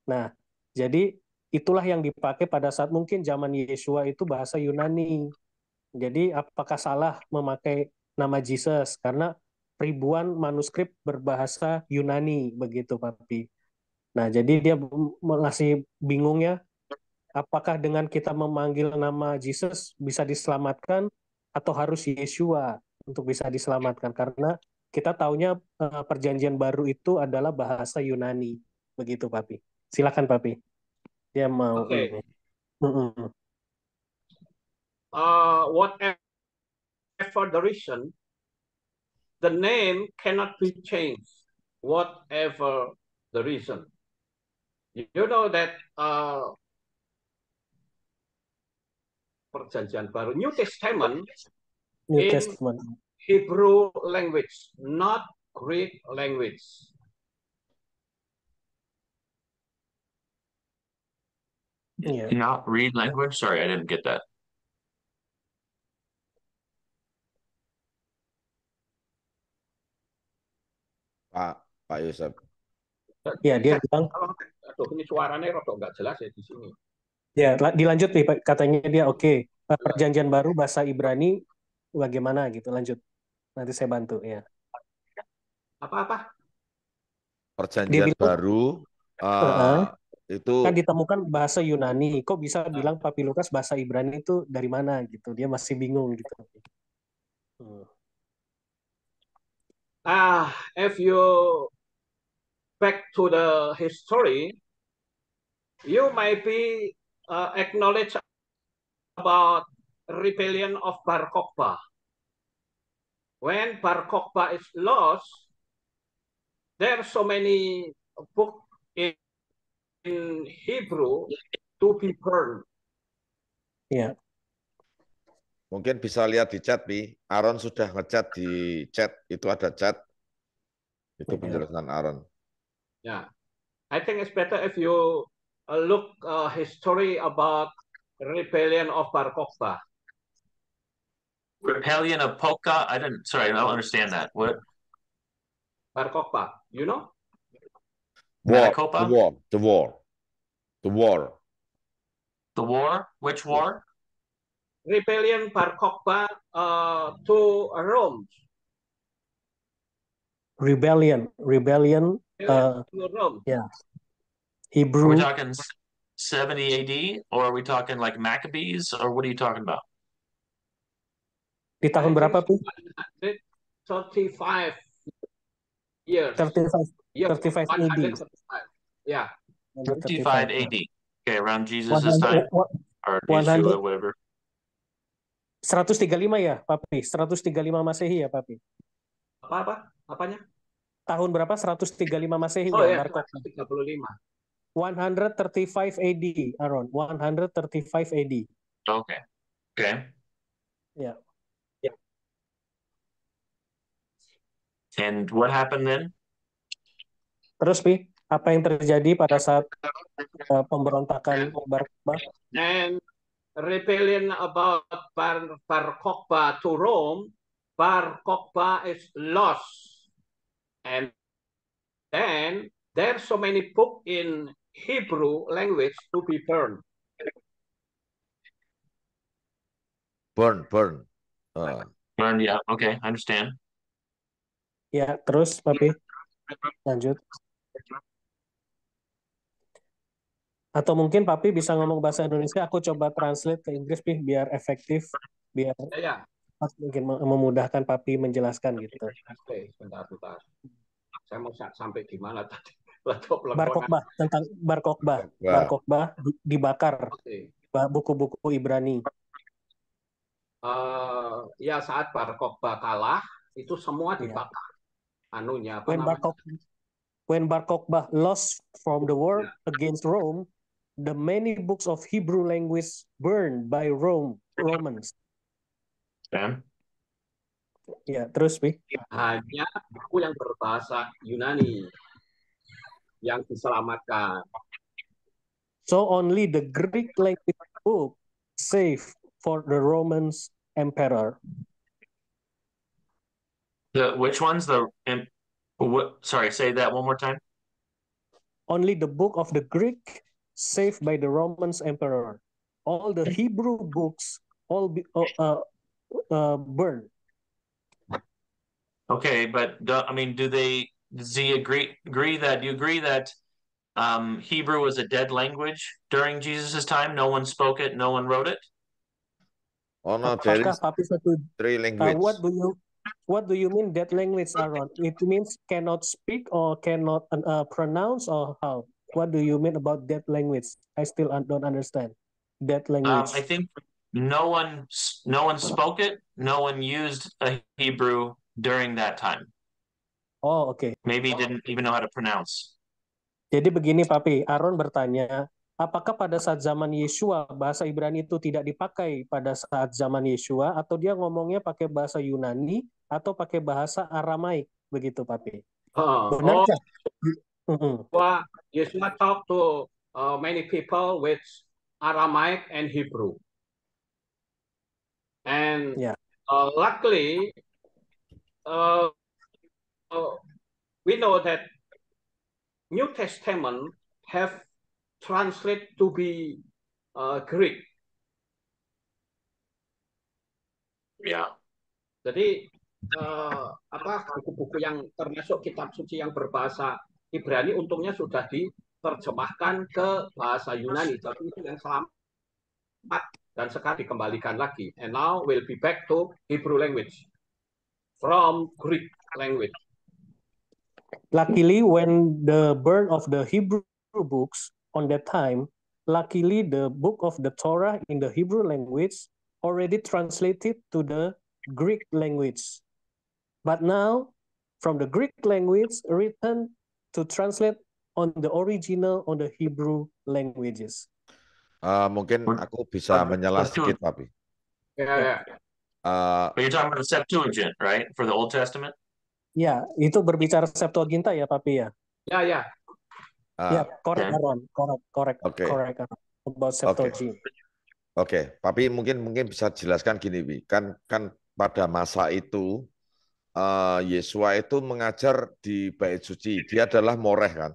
Speaker 3: Nah, jadi itulah yang dipakai pada saat mungkin zaman Yeshua itu bahasa Yunani. Jadi apakah salah memakai nama Jesus? Karena ribuan manuskrip berbahasa Yunani, begitu Papi. Nah, jadi dia masih bingung ya, apakah dengan kita memanggil nama Jesus bisa diselamatkan atau harus Yeshua untuk bisa diselamatkan? Karena kita taunya perjanjian baru itu adalah bahasa Yunani. Begitu, Papi. Silakan, Papi. Dia mau
Speaker 4: Okay.
Speaker 3: ini.
Speaker 4: Whatever the reason, the name cannot be changed, whatever the reason. You know that Perjanjian Baru, New Testament,
Speaker 3: New
Speaker 4: in
Speaker 3: Testament.
Speaker 4: Hebrew language, not Greek language.
Speaker 3: Yeah.
Speaker 2: Not read language? Sorry, I didn't get that.
Speaker 1: Pak Yusuf.
Speaker 3: Ya, dia bilang,
Speaker 4: Aduh, ini suaranya rada nggak jelas ya di sini.
Speaker 3: ya dilanjut nih, Pak. Katanya dia oke. Perjanjian baru bahasa Ibrani bagaimana gitu, lanjut. Nanti saya bantu ya.
Speaker 4: Apa-apa?
Speaker 1: Perjanjian
Speaker 3: Dia bilang,
Speaker 1: baru itu
Speaker 3: kan ditemukan bahasa Yunani. Kok bisa bilang Papi Lukas bahasa Ibrani itu dari mana gitu? Dia masih bingung gitu.
Speaker 4: If you back to the history, you might be acknowledge about rebellion of Bar Kokhba. when Bar Kokhba is lost, there are so many books in Hebrew to be burned.
Speaker 3: Ya.
Speaker 1: Mungkin bisa lihat di chat, Pi. Aaron sudah ngechat di chat. Itu ada chat. Itu penjelasan Aaron.
Speaker 4: Yeah, I think it's better if you look history about rebellion of Bar Kokhba.
Speaker 2: Rebellion of Polka. I don't understand that. What?
Speaker 4: Bar Kokhba, you know?
Speaker 1: War,
Speaker 2: Maricopa?
Speaker 1: the war.
Speaker 2: The war? Which war?
Speaker 4: Rebellion Bar Kokhba to Rome.
Speaker 3: Rebellion.
Speaker 4: To Rome.
Speaker 3: Yeah.
Speaker 2: Are
Speaker 3: Hebrew.
Speaker 2: we talking 70 AD, or are we talking like Maccabees, or what are you talking about?
Speaker 3: Di tahun berapa, Pi?
Speaker 4: 35 years.
Speaker 3: 35 AD.
Speaker 4: 135. Yeah.
Speaker 2: 55 AD. Okay, around Jesus' time, or Yeshua, whatever.
Speaker 3: 135 ya, Papi? 135 Masehi ya, Papi?
Speaker 4: Apanya?
Speaker 3: Tahun berapa? 135 Masehi
Speaker 4: Oh
Speaker 3: ya,
Speaker 4: ya,
Speaker 3: Bar Kokhba.
Speaker 4: 135.
Speaker 3: 135 AD, Aaron. 135 AD.
Speaker 2: Okay.
Speaker 3: Ya.
Speaker 2: And what happened then?
Speaker 3: Terus, Pi, apa yang terjadi pada saat pemberontakan Bar Kokhba?
Speaker 4: And rebellion about Bar Kokhba to Rome, Bar Kokhba is lost. And then there's so many books in Hebrew language to be burned.
Speaker 1: Burn.
Speaker 2: Burn, yeah. Okay, I understand.
Speaker 3: Ya, terus, Papi. Lanjut. Atau mungkin Papi bisa ngomong bahasa Indonesia, aku coba translate ke Inggris, Pi, biar efektif, biar mungkin memudahkan Papi menjelaskan gitu.
Speaker 4: Oke, sebentar. Saya mau sampai di mana tadi?
Speaker 3: Bar Kokhba, tentang Bar Kokhba dibakar. Buku-buku Ibrani.
Speaker 4: Ya, saat Bar Kokhba kalah, itu semua dibakar. Anunya apa namanya?
Speaker 3: When Bar Kokhba lost from the war against Rome, the many books of Hebrew language burned by Romans. Ya, terus, Pi.
Speaker 4: Hanya buku yang berbahasa Yunani yang diselamatkan.
Speaker 3: So only the Greek language book safe for the Romans emperor.
Speaker 2: Which ones? Sorry, say that one more time.
Speaker 3: Only the book of the Greek saved by the Romans emperor. All the Hebrew books burned.
Speaker 2: Okay, but does he agree that Hebrew was a dead language during Jesus' time? No one spoke it, no one wrote it?
Speaker 1: Oh no, there is three languages.
Speaker 3: What do you mean dead language, Aaron? It means cannot speak or cannot pronounce, or how? What do you mean about dead language? I still don't understand. Dead language.
Speaker 2: I think no one spoke it. No one used a Hebrew during that time.
Speaker 3: Oh, oke.
Speaker 2: Maybe didn't even know how to pronounce.
Speaker 3: Jadi begini, Papi. Aaron bertanya, apakah pada saat zaman Yeshua bahasa Ibrani itu tidak dipakai pada saat zaman Yeshua, atau dia ngomongnya pakai bahasa Yunani atau pakai bahasa Aramaik, begitu, Papi? Benarkah?
Speaker 4: Yeshua talk to many people with Aramaic and Hebrew. And luckily, we know that New Testament have translated to be Greek.
Speaker 2: Yeah.
Speaker 4: Jadi buku-buku yang termasuk kitab suci yang berbahasa Ibrani untungnya sudah diterjemahkan ke bahasa Yunani. Jadi itu yang selamat dan sekarang dikembalikan lagi. And now we'll be back to Hebrew language from Greek language.
Speaker 3: Luckily, when the burn of the Hebrew books on that time, luckily the book of the Torah in the Hebrew language already translated to the Greek language. But now, from the Greek language, written to translate on the original on the Hebrew languages.
Speaker 1: Mungkin aku bisa menyela sedikit, Papi.
Speaker 4: Yeah.
Speaker 2: But you're talking about the Septuagint, right? For the Old Testament?
Speaker 3: Ya, itu berbicara Septuaginta ya, Papi ya?
Speaker 4: Yeah.
Speaker 3: Ya, correct,
Speaker 2: Okay.
Speaker 3: Aaron. Correct.
Speaker 1: Oke.
Speaker 3: Correct, Aaron. About Septuagint.
Speaker 1: Oke, Papi mungkin bisa jelaskan gini, Wi. Kan pada masa itu Yesua itu mengajar di Bait Suci. Dia adalah moreh kan?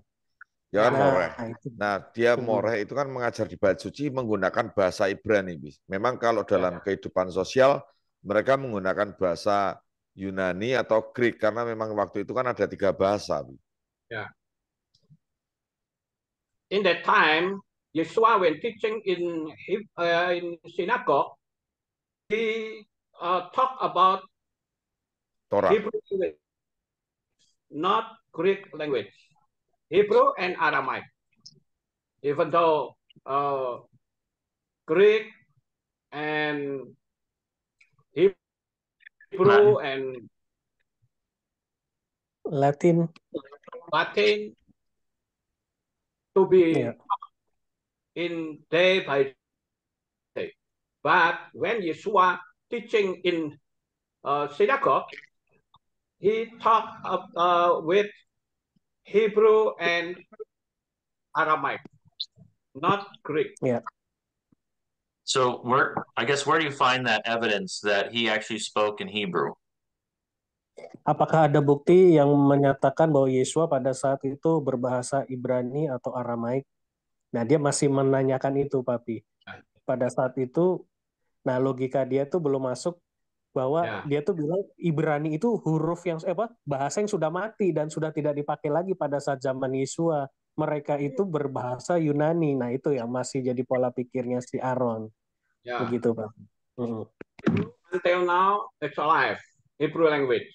Speaker 1: Dia kan moreh. Nah, dia moreh itu kan mengajar di Bait Suci menggunakan bahasa Ibrani. Memang kalau dalam kehidupan sosial mereka menggunakan bahasa Yunani atau Greek karena memang waktu itu kan ada 3 bahasa.
Speaker 4: Yeah. In that time, Yeshua when teaching in synagogue, he talk about
Speaker 1: Torah.
Speaker 4: Hebrew language, not Greek language. Hebrew and Aramaic. Even though Greek and Hebrew and
Speaker 3: Latin
Speaker 4: to be in day by day. But when Yeshua teaching in synagogue, he talked with Hebrew and Aramaic, not Greek.
Speaker 3: Yeah.
Speaker 2: So where do you find that evidence that he actually spoke in Hebrew?
Speaker 3: Apakah ada bukti yang menyatakan bahwa Yesua pada saat itu berbahasa Ibrani atau Aramaik? Nah, dia masih menanyakan itu, Papi. Pada saat itu, nah logika dia tuh belum masuk bahwa dia tuh bilang Ibrani itu huruf yang bahasa yang sudah mati dan sudah tidak dipakai lagi pada saat zaman Yesua. Mereka itu berbahasa Yunani. Nah, itu yang masih jadi pola pikirnya si Aaron. Begitu, Pak.
Speaker 4: Until now, it's alive, Hebrew language.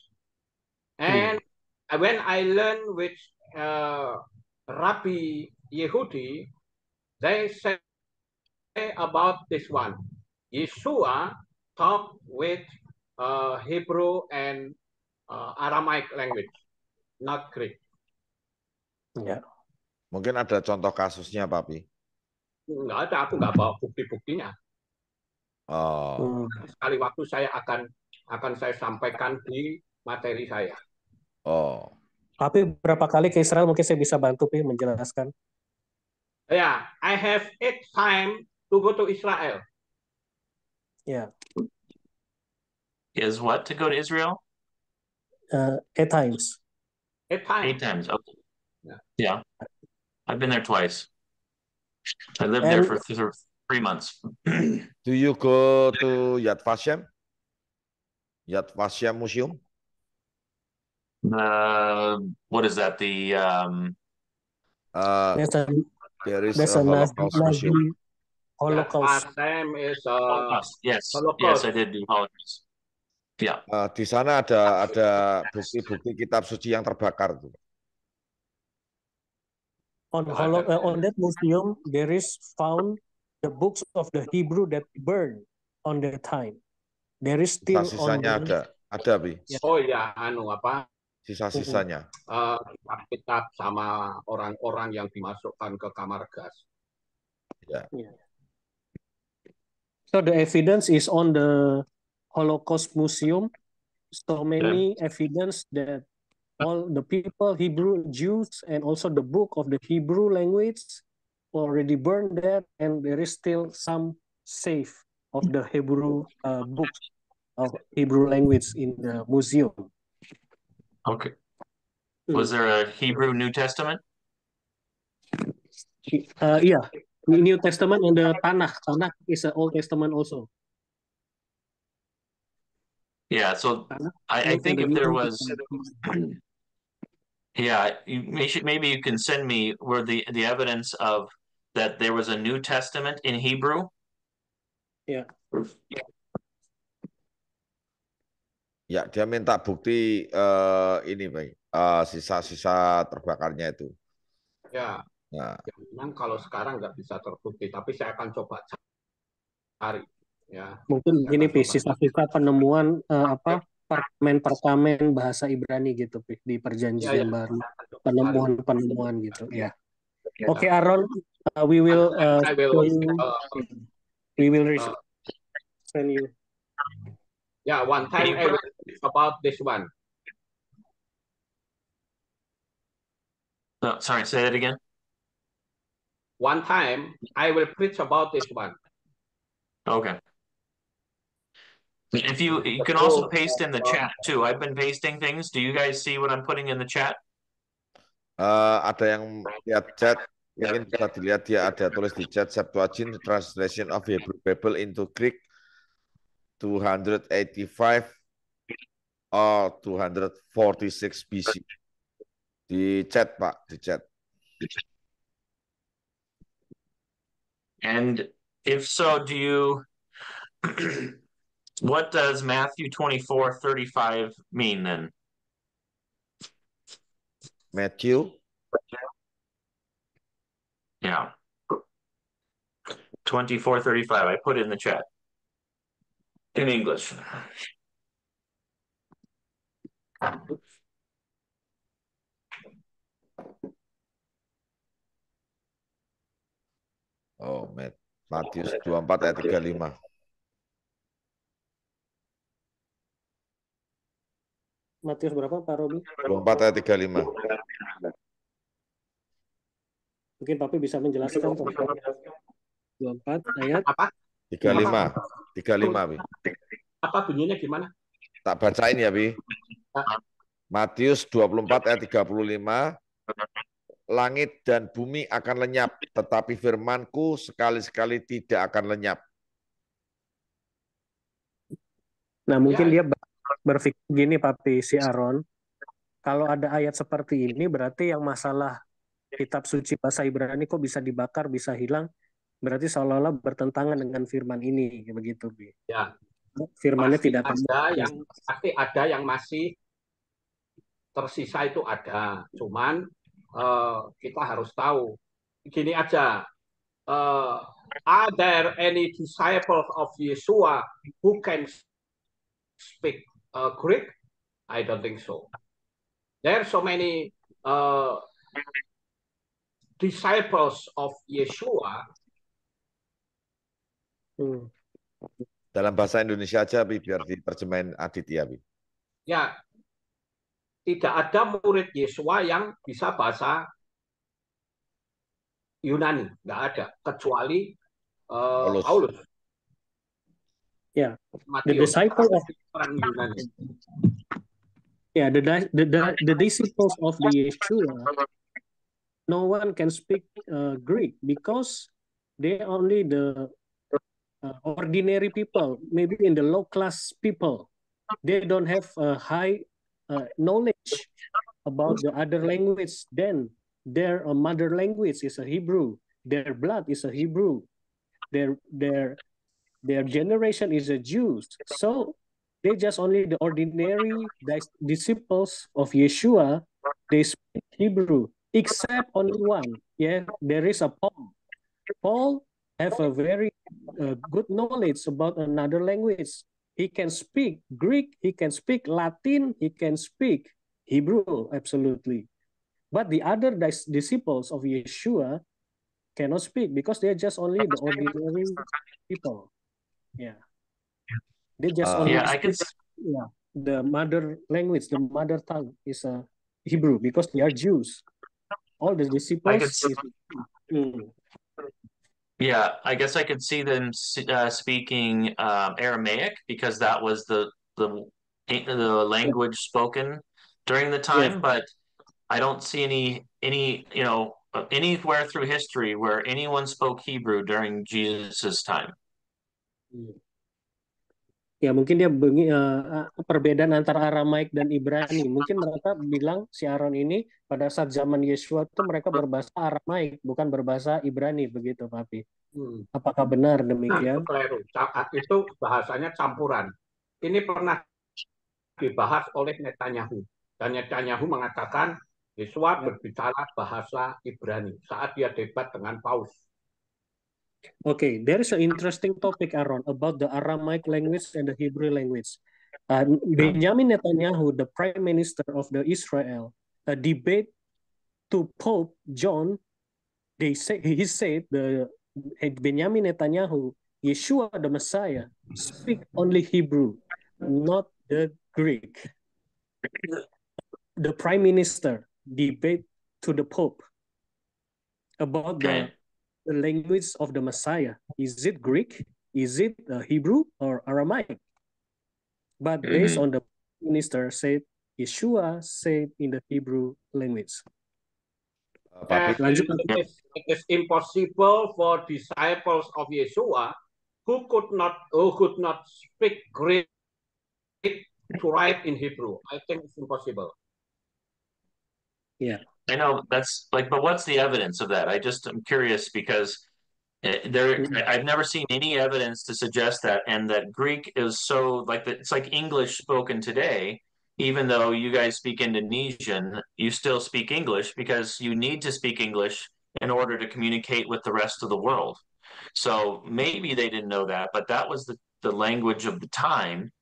Speaker 4: And when I learned with Rabbi Yehudi, they say about this one. Yeshua talked with Hebrew and Aramaic language, not Greek.
Speaker 3: Ya.
Speaker 1: Mungkin ada contoh kasusnya, Papi?
Speaker 4: Enggak ada, aku nggak bawa bukti-buktinya.
Speaker 1: Oh.
Speaker 4: Sekali waktu saya akan saya sampaikan di materi saya.
Speaker 1: Oh.
Speaker 3: Tapi berapa kali ke Israel mungkin saya bisa bantu menjelaskan.
Speaker 4: Yeah, I have 8 time to go to Israel.
Speaker 3: Yeah.
Speaker 2: Is what to go to Israel?
Speaker 3: 8 times.
Speaker 4: 8 times.
Speaker 2: 8 times. Okay. Yeah. I've been there twice. I lived there for 3 months.
Speaker 1: Do you go to Yad Vashem? Yad Vashem Museum?
Speaker 2: What is that? The
Speaker 1: there is a Holocaust museum.
Speaker 3: Holocaust.
Speaker 4: Is
Speaker 2: Holocaust. Yes.
Speaker 4: Holocaust.
Speaker 2: Yes, I did do Holocaust. Yeah.
Speaker 1: Di sana ada bukti-bukti kitab suci yang terbakar tuh.
Speaker 3: On that museum, there is found the books of the Hebrew that burned on that time. There is still
Speaker 1: sisanya ada, Bi.
Speaker 4: Oh ya, apa?
Speaker 1: Sisa-sisanya.
Speaker 4: Kitab sama orang-orang yang dimasukkan ke kamar gas.
Speaker 1: Yeah.
Speaker 3: So the evidence is on the Holocaust Museum. So many evidence that all the people, Hebrew Jews, and also the book of the Hebrew language already burned there, and there is still some safe of the Hebrew books of Hebrew language in the museum.
Speaker 2: Okay. Was there a Hebrew New Testament?
Speaker 3: Yeah, New Testament and the Tanakh. Tanakh is an Old Testament also.
Speaker 2: Yeah, so I think if there was, yeah, maybe you can send me where the evidence of that there was a New Testament in Hebrew.
Speaker 3: Yeah.
Speaker 1: Ya, dia minta bukti ini, Pak. Sisa-sisa terbakarnya itu.
Speaker 4: Ya.
Speaker 1: Nah.
Speaker 4: Ya, memang kalau sekarang nggak bisa terbukti, tapi saya akan coba cari. Ya.
Speaker 3: Mungkin begini, sisa-sisa penemuan perkamen bahasa Ibrani gitu di perjanjian baru, penemuan gitu ya. Oke, Aaron, we will
Speaker 4: I will
Speaker 3: send you.
Speaker 4: one time I will speak about this one.
Speaker 2: Oh, sorry, say that again.
Speaker 4: One time I will preach about this one.
Speaker 2: Okay. If you can also paste in the chat too. I've been pasting things. Do you guys see what I'm putting in the chat?
Speaker 1: Ada yang lihat chat, mungkin bisa dilihat dia ada tulis di chat Septuagint Translation of Hebrew Bible into Greek 285 or 246 BC. Di chat, Pak, di chat.
Speaker 2: And if so, do you what does Matthew 24:35 mean then?
Speaker 1: Matthew?
Speaker 2: Yeah. 24:35. I put it in the chat. In English.
Speaker 1: Oh, Matius 24 ayat 35.
Speaker 3: Matius berapa, Pak Robi?
Speaker 1: 24 ayat 35.
Speaker 3: Mungkin Papi bisa menjelaskan tentang 24 ayat
Speaker 4: Apa?
Speaker 1: 35. 35, Bi.
Speaker 4: Apa bunyinya gimana?
Speaker 1: Tak bacain ya, Bi. Matius 24 ayat 35. Langit dan bumi akan lenyap, tetapi firmanku sekali-sekali tidak akan lenyap.
Speaker 3: Nah, mungkin dia berpikir gini, Papi, si Aaron. Kalau ada ayat seperti ini, berarti yang masalah kitab suci bahasa Ibrani kok bisa dibakar, bisa hilang, berarti seolah-olah bertentangan dengan firman ini, begitu, Bi.
Speaker 4: Ya.
Speaker 3: Firmannya
Speaker 4: Pasti
Speaker 3: tidak
Speaker 4: ada yang masih tersisa itu ada. Cuman kita harus tahu. Gini aja. Are there any disciples of Yeshua who can speak Greek? I don't think so. There are so many disciples of Yeshua.
Speaker 1: Dalam bahasa Indonesia aja, Bi, biar diterjemahin Aditya, Bi.
Speaker 4: Ya, tidak ada murid Yeshua yang bisa bahasa Yunani, nggak ada, kecuali Paulus.
Speaker 3: Yeah, the disciples of the disciples of the Yeshua, no one can speak Greek because they only the ordinary people, maybe in the low class people. They don't have high knowledge about the other language. Then their mother language is a Hebrew. Their blood is a Hebrew. Their generation is a Jews. So they just only the ordinary disciples of Yeshua. They speak Hebrew, except only one. Yeah, there is a Paul. Paul have a very good knowledge about another language. He can speak Greek, he can speak Latin, he can speak Hebrew, absolutely. But the other disciples of Yeshua cannot speak because they're just only the ordinary people. Yeah. They just only speak, the mother language, the mother tongue is Hebrew because they are Jews. All the disciples
Speaker 2: Yeah, I guess I could see them speaking Aramaic because that was the language spoken during the time, but I don't see any anywhere through history where anyone spoke Hebrew during Jesus' time.
Speaker 3: Ya, mungkin dia perbedaan antara Aramaik dan Ibrani. Mungkin mereka bilang si Aaron ini pada saat zaman Yeshua itu mereka berbahasa Aramaik, bukan berbahasa Ibrani, begitu, Papi. Apakah benar demikian?
Speaker 4: Itu bahasanya campuran. Ini pernah dibahas oleh Netanyahu. Dan Netanyahu mengatakan Yeshua berbicara bahasa Ibrani saat dia debat dengan Paus.
Speaker 3: Okay, there is an interesting topic, Aaron, about the Aramaic language and the Hebrew language. Benjamin Netanyahu, the prime minister of the Israel, debate to Pope John. He said Benjamin Netanyahu, Yeshua the Messiah, speak only Hebrew, not the Greek. The prime minister debate to the Pope about the language of the Messiah. Is it Greek? Is it Hebrew or Aramaic? But based on the minister said, Yeshua said in the Hebrew language.
Speaker 4: It is impossible for disciples of Yeshua who could not speak Greek to write in Hebrew. I think it's impossible.
Speaker 3: Yeah,
Speaker 2: I know that's like, but what's the evidence of that? I'm curious because I've never seen any evidence to suggest that, and that Greek is so it's like English spoken today. Even though you guys speak Indonesian, you still speak English because you need to speak English in order to communicate with the rest of the world. So maybe they didn't know that, but that was the language of the time.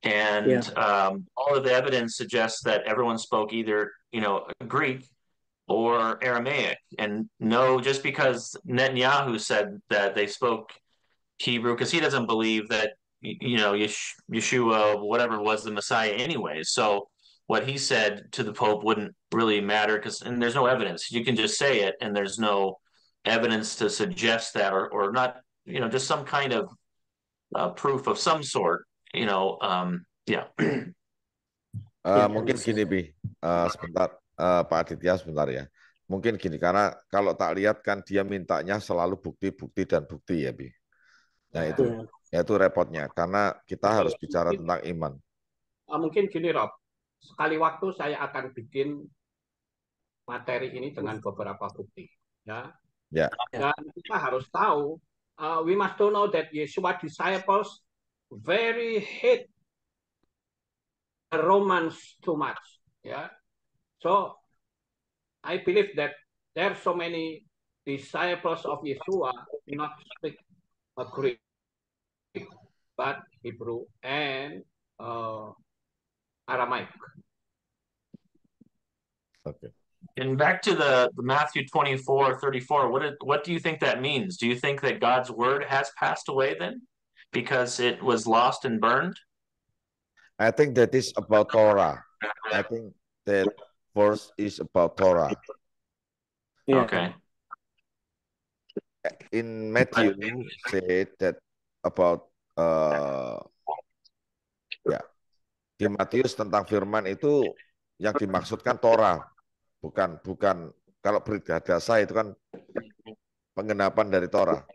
Speaker 2: And all of the evidence suggests that everyone spoke either, Greek or Aramaic. And no, just because Netanyahu said that they spoke Hebrew, because he doesn't believe that, Yeshua, whatever, was the Messiah anyway. So what he said to the Pope wouldn't really matter and there's no evidence. You can just say it and there's no evidence to suggest that or not, just some kind of proof of some sort, yeah.
Speaker 1: Mungkin gini, Bi, sebentar, Pak Aditya, sebentar ya. Mungkin gini, karena kalau tak lihat kan dia mintanya selalu bukti-bukti dan bukti ya, Bi. Nah itu repotnya, karena kita harus bicara tentang iman.
Speaker 4: Mungkin gini, Rob, sekali waktu saya akan bikin materi ini dengan beberapa bukti, ya. Dan kita harus tahu, we must know that Yeshua disciples very hate the Romans too much, yeah. So I believe that there are so many disciples of Yeshua not speak Greek, but Hebrew and Aramaic.
Speaker 1: Okay.
Speaker 2: And back to the Matthew 24:34, what do you think that means? Do you think that God's word has passed away then because it was lost and burned?
Speaker 1: I think that is about Torah. I think that verse is about Torah.
Speaker 3: Yeah.
Speaker 2: Okay.
Speaker 1: In Matthew said that about di Matius tentang firman itu yang dimaksudkan Torah, bukan kalau Bridadasa itu kan penggenapan dari Torah.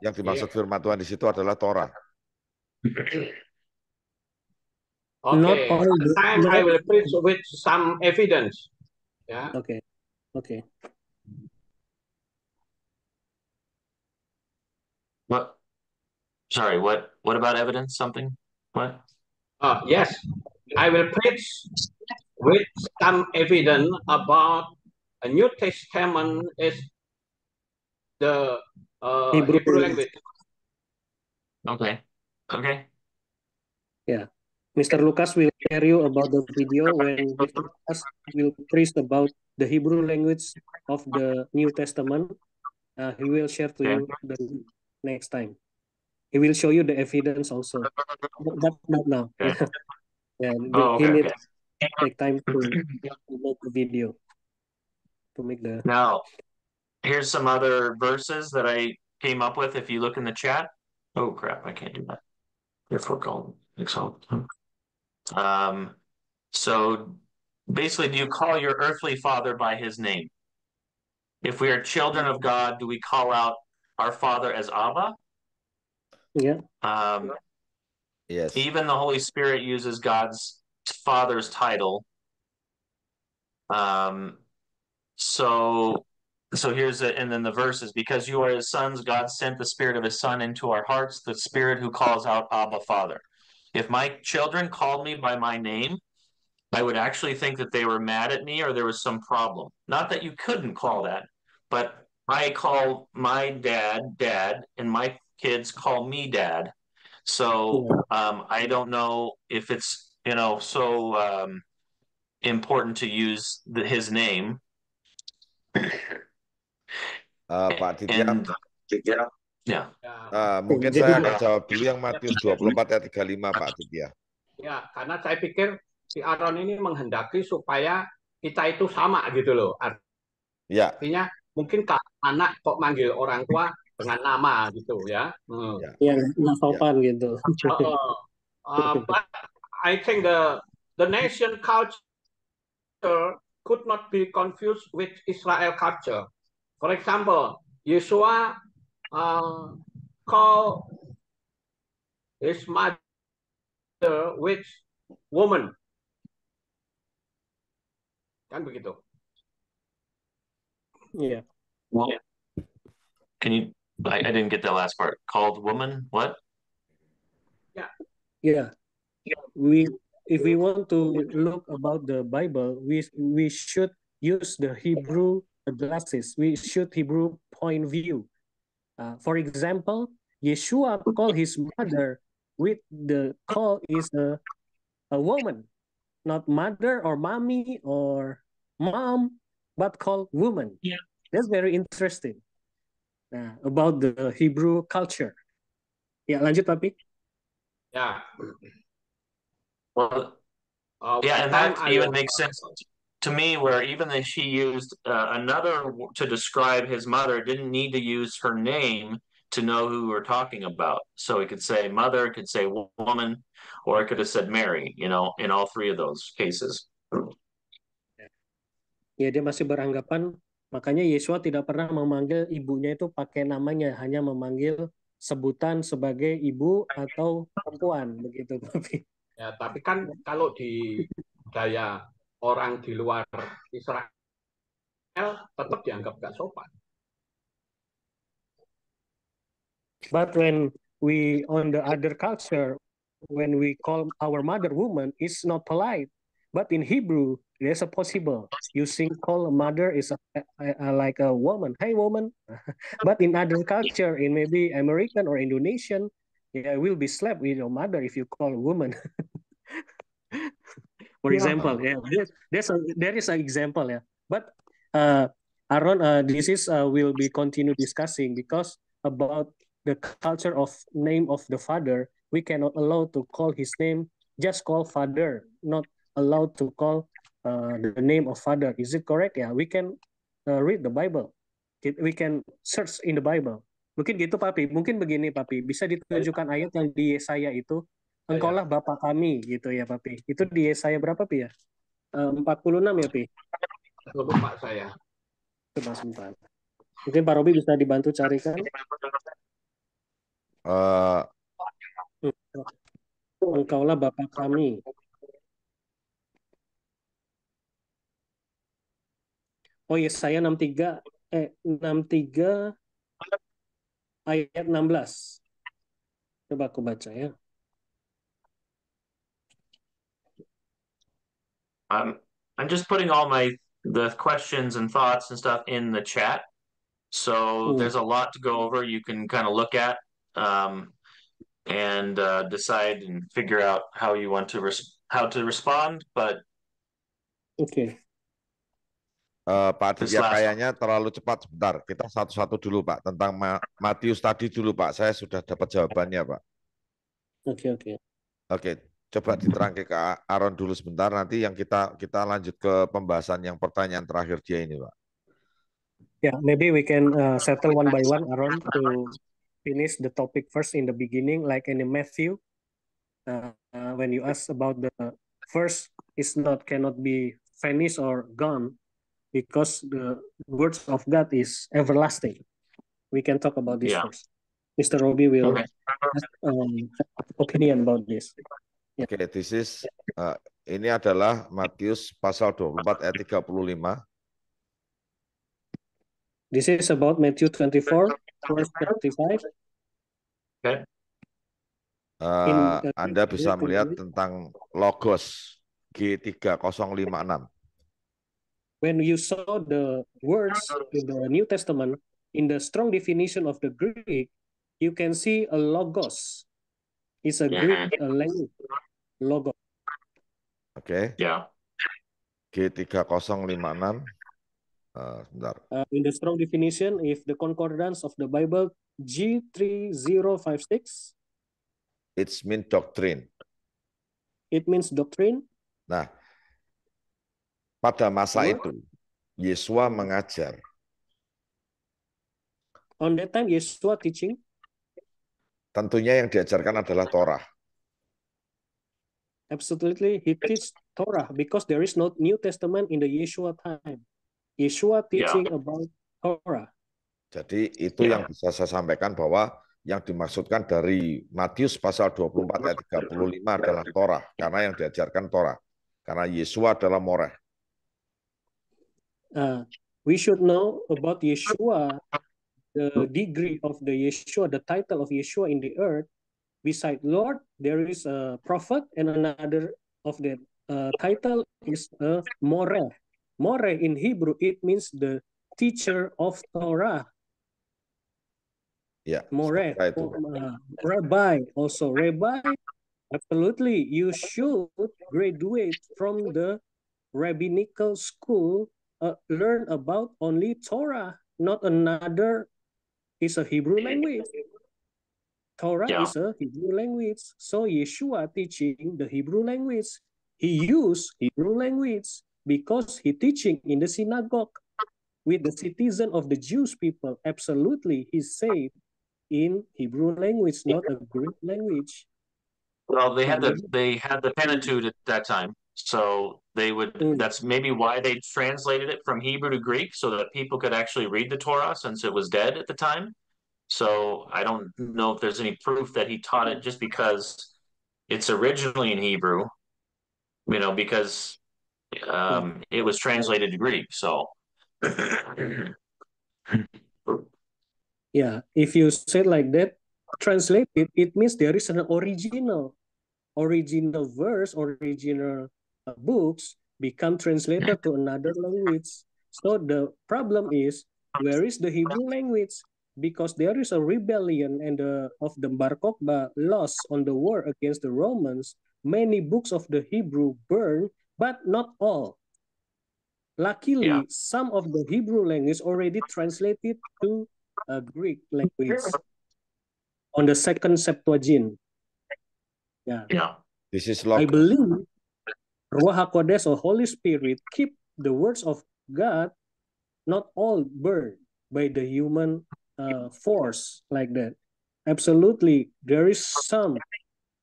Speaker 1: Yang dimaksud firman Tuhan di situ adalah Torah.
Speaker 4: Okay, time I will preach with some evidence. Yeah.
Speaker 3: Okay.
Speaker 2: What? Sorry, what about evidence? Something? What?
Speaker 4: Yes, I will preach with some evidence about a New Testament is the Hebrew language.
Speaker 2: Okay.
Speaker 3: Yeah. Mr. Lucas will share you about the video when Mr. Lucas will preach about the Hebrew language of the New Testament. He will share to you the next time. He will show you the evidence also, but not now.
Speaker 2: Okay.
Speaker 3: He needs to take time to make the video.
Speaker 2: Now, here's some other verses that I came up with. If you look in the chat. Oh crap! I can't do that. Therefore, called exalt. So basically, do you call your earthly father by his name? If we are children of God, do we call out our Father as Abba?
Speaker 3: Yeah.
Speaker 1: Yes.
Speaker 2: Even the Holy Spirit uses God's Father's title. So here's it, and then the verses, because you are his sons, God sent the Spirit of his Son into our hearts, the Spirit who calls out Abba, Father. If my children called me by my name, I would actually think that they were mad at me or there was some problem. Not that you couldn't call that, but I call my dad, and my kids call me dad. So I don't know if it's, so important to use his name.
Speaker 1: Pak Ditya,
Speaker 2: And yeah.
Speaker 1: mungkin saya akan jawab dulu yang Matius 24 ayat 35, Pak Ditya.
Speaker 4: Ya, karena saya pikir si Aaron ini menghendaki supaya kita itu sama gitu loh.
Speaker 1: Ya.
Speaker 4: Artinya mungkin anak kok manggil orang tua dengan nama gitu ya.
Speaker 3: Yang nggak sopan gitu.
Speaker 4: But I think the nation culture could not be confused with Israel culture. For example, Yeshua called his mother with woman. Kan begitu.
Speaker 3: Yeah.
Speaker 2: Well, can you? I didn't get that last part. Called woman. What?
Speaker 3: Yeah. If we want to look about the Bible, we should use the Hebrew glasses. We should Hebrew point view. For example, Yeshua called his mother with the call is a woman, not mother or mommy or mom, but called woman.
Speaker 2: Yeah.
Speaker 3: That's very interesting. About the Hebrew culture. Ya, lanjut, Papi.
Speaker 4: Yeah.
Speaker 2: Well, yeah, and that even makes sense to me, where even if she used another to describe his mother, didn't need to use her name to know who we're talking about. So it could say mother, it could say woman, or it could have said Mary, in all three of those cases.
Speaker 3: Ya, dia masih beranggapan, makanya Yesua tidak pernah memanggil ibunya itu pakai namanya, hanya memanggil sebutan sebagai ibu atau perempuan, begitu, Papi.
Speaker 4: Ya, tapi kan kalau di budaya orang di luar Israel tetap dianggap gak sopan.
Speaker 3: But when we on the other culture, when we call our mother woman, it's not polite. But in Hebrew, there's a possible. Using call a mother is like a woman. Hey, woman. But in other culture, in maybe American or Indonesian, yeah, will be slapped with your mother if you call a woman. For example, yeah, there is an example, yeah. But Aaron, this is will be continue discussing because about the culture of name of the father, we cannot allow to call his name just call father, not allowed to call the name of father. Is it correct? Yeah, we can read the Bible. We can search in the Bible. Mungkin gitu, Papi. Mungkin begini, Papi. Bisa ditunjukkan ayat yang di Yesaya itu. Engkaulah Bapa kami, gitu ya, Papi. Itu di Yesaya berapa, Pi, ya? 46 ya, Pi?
Speaker 4: Lupa saya.
Speaker 3: Coba sebentar. Mungkin Pak Robi bisa dibantu carikan. Engkaulah Bapa kami. Oh, Yesaya 63 ayat 16. Coba aku baca ya.
Speaker 2: I'm just putting all the questions and thoughts and stuff in the chat. So there's a lot to go over. You can kind of look at and decide and figure out how you want to respond. But
Speaker 3: okay.
Speaker 1: Pak Ditya kayaknya terlalu cepat sebentar. Kita satu-satu dulu, Pak. Tentang Matius tadi dulu, Pak. Saya sudah dapat jawabannya, Pak. Oke. Coba diterangkan ke Aaron dulu sebentar. Nanti yang kita lanjut ke pembahasan yang pertanyaan terakhir dia ini, Pak.
Speaker 3: Yeah, maybe we can settle one by one, Aaron, to finish the topic first in the beginning, like in Matthew. When you ask about the first cannot be finished or gone, because the words of God is everlasting. We can talk about this first. Mr. Robi will opinion about this.
Speaker 1: Oke, this is ini adalah Matius pasal 24 ayat 35.
Speaker 3: This is about Matthew 24 verse 35.
Speaker 2: Okay.
Speaker 1: Anda bisa melihat tentang logos G3056.
Speaker 3: When you saw the words in the New Testament, in the strong definition of the Greek, you can see a logos. It's a Greek language logo.
Speaker 1: Oke,
Speaker 2: Yeah.
Speaker 1: G3056. Sebentar.
Speaker 3: In the strong definition, if the concordance of the Bible G3056,
Speaker 1: It's mean doctrine.
Speaker 3: it means doctrine.
Speaker 1: Nah, pada masa
Speaker 3: Or,
Speaker 1: itu, Yesua mengajar.
Speaker 3: on that time, Yeshua teaching.
Speaker 1: Tentunya yang diajarkan adalah Torah.
Speaker 3: Absolutely, he teach Torah because there is no New Testament in the Yeshua time. Yeshua teaching about Torah.
Speaker 1: Jadi itu yang bisa saya sampaikan bahwa yang dimaksudkan dari Matius pasal 24 ayat 35 adalah Torah. Karena yang diajarkan Torah. Karena Yesua adalah Moreh.
Speaker 3: We should know about Yeshua, the degree of the Yeshua, the title of Yeshua in the earth. Beside Lord, there is a prophet, and another of the title is a Moreh. Moreh in Hebrew, it means the teacher of Torah.
Speaker 1: Ya,
Speaker 3: Moreh, rabbi also. Rabbi, absolutely, you should graduate from the rabbinical school, learn about only Torah, not another. Is a Hebrew language. Torah is a Hebrew language. So Yeshua teaching the Hebrew language. He used Hebrew language because he teaching in the synagogue with the citizen of the Jewish people. Absolutely, he said in Hebrew language, not a Greek language.
Speaker 2: Well, they had the Pentateuch at that time, so they would. That's maybe why they translated it from Hebrew to Greek so that people could actually read the Torah since it was dead at the time. So I don't know if there's any proof that he taught it just because it's originally in Hebrew, because it was translated to Greek. So
Speaker 3: yeah, if you say like that, translate it, it means there is an original verse, original books become translated to another language. So the problem is, where is the Hebrew language? Because there is a rebellion and of the Bar Kokhba loss on the war against the Romans. Many books of the Hebrew burned, but not all. Luckily, some of the Hebrew language already translated to a Greek language on the second Septuagint.
Speaker 2: Yeah.
Speaker 1: This is
Speaker 3: I believe Ruach HaKodesh or Holy Spirit keep the words of God, not all burned by the human force like that. Absolutely, there is some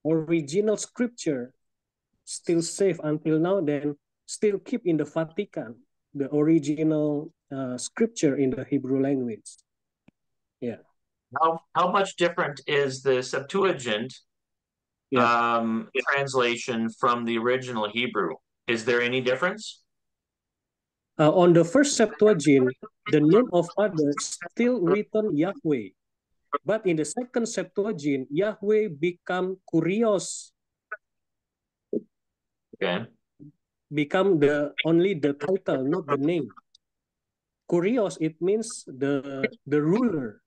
Speaker 3: original scripture still safe until now, then still keep in the Vatican, the original scripture in the Hebrew language. Yeah.
Speaker 2: How much different is the Septuagint translation from the original Hebrew? Is there any difference?
Speaker 3: On the first Septuagint, the name of Father still written Yahweh. But in the second Septuagint, Yahweh become Kurios.
Speaker 2: Okay.
Speaker 3: Become only the title, not the name. Kurios, it means the ruler.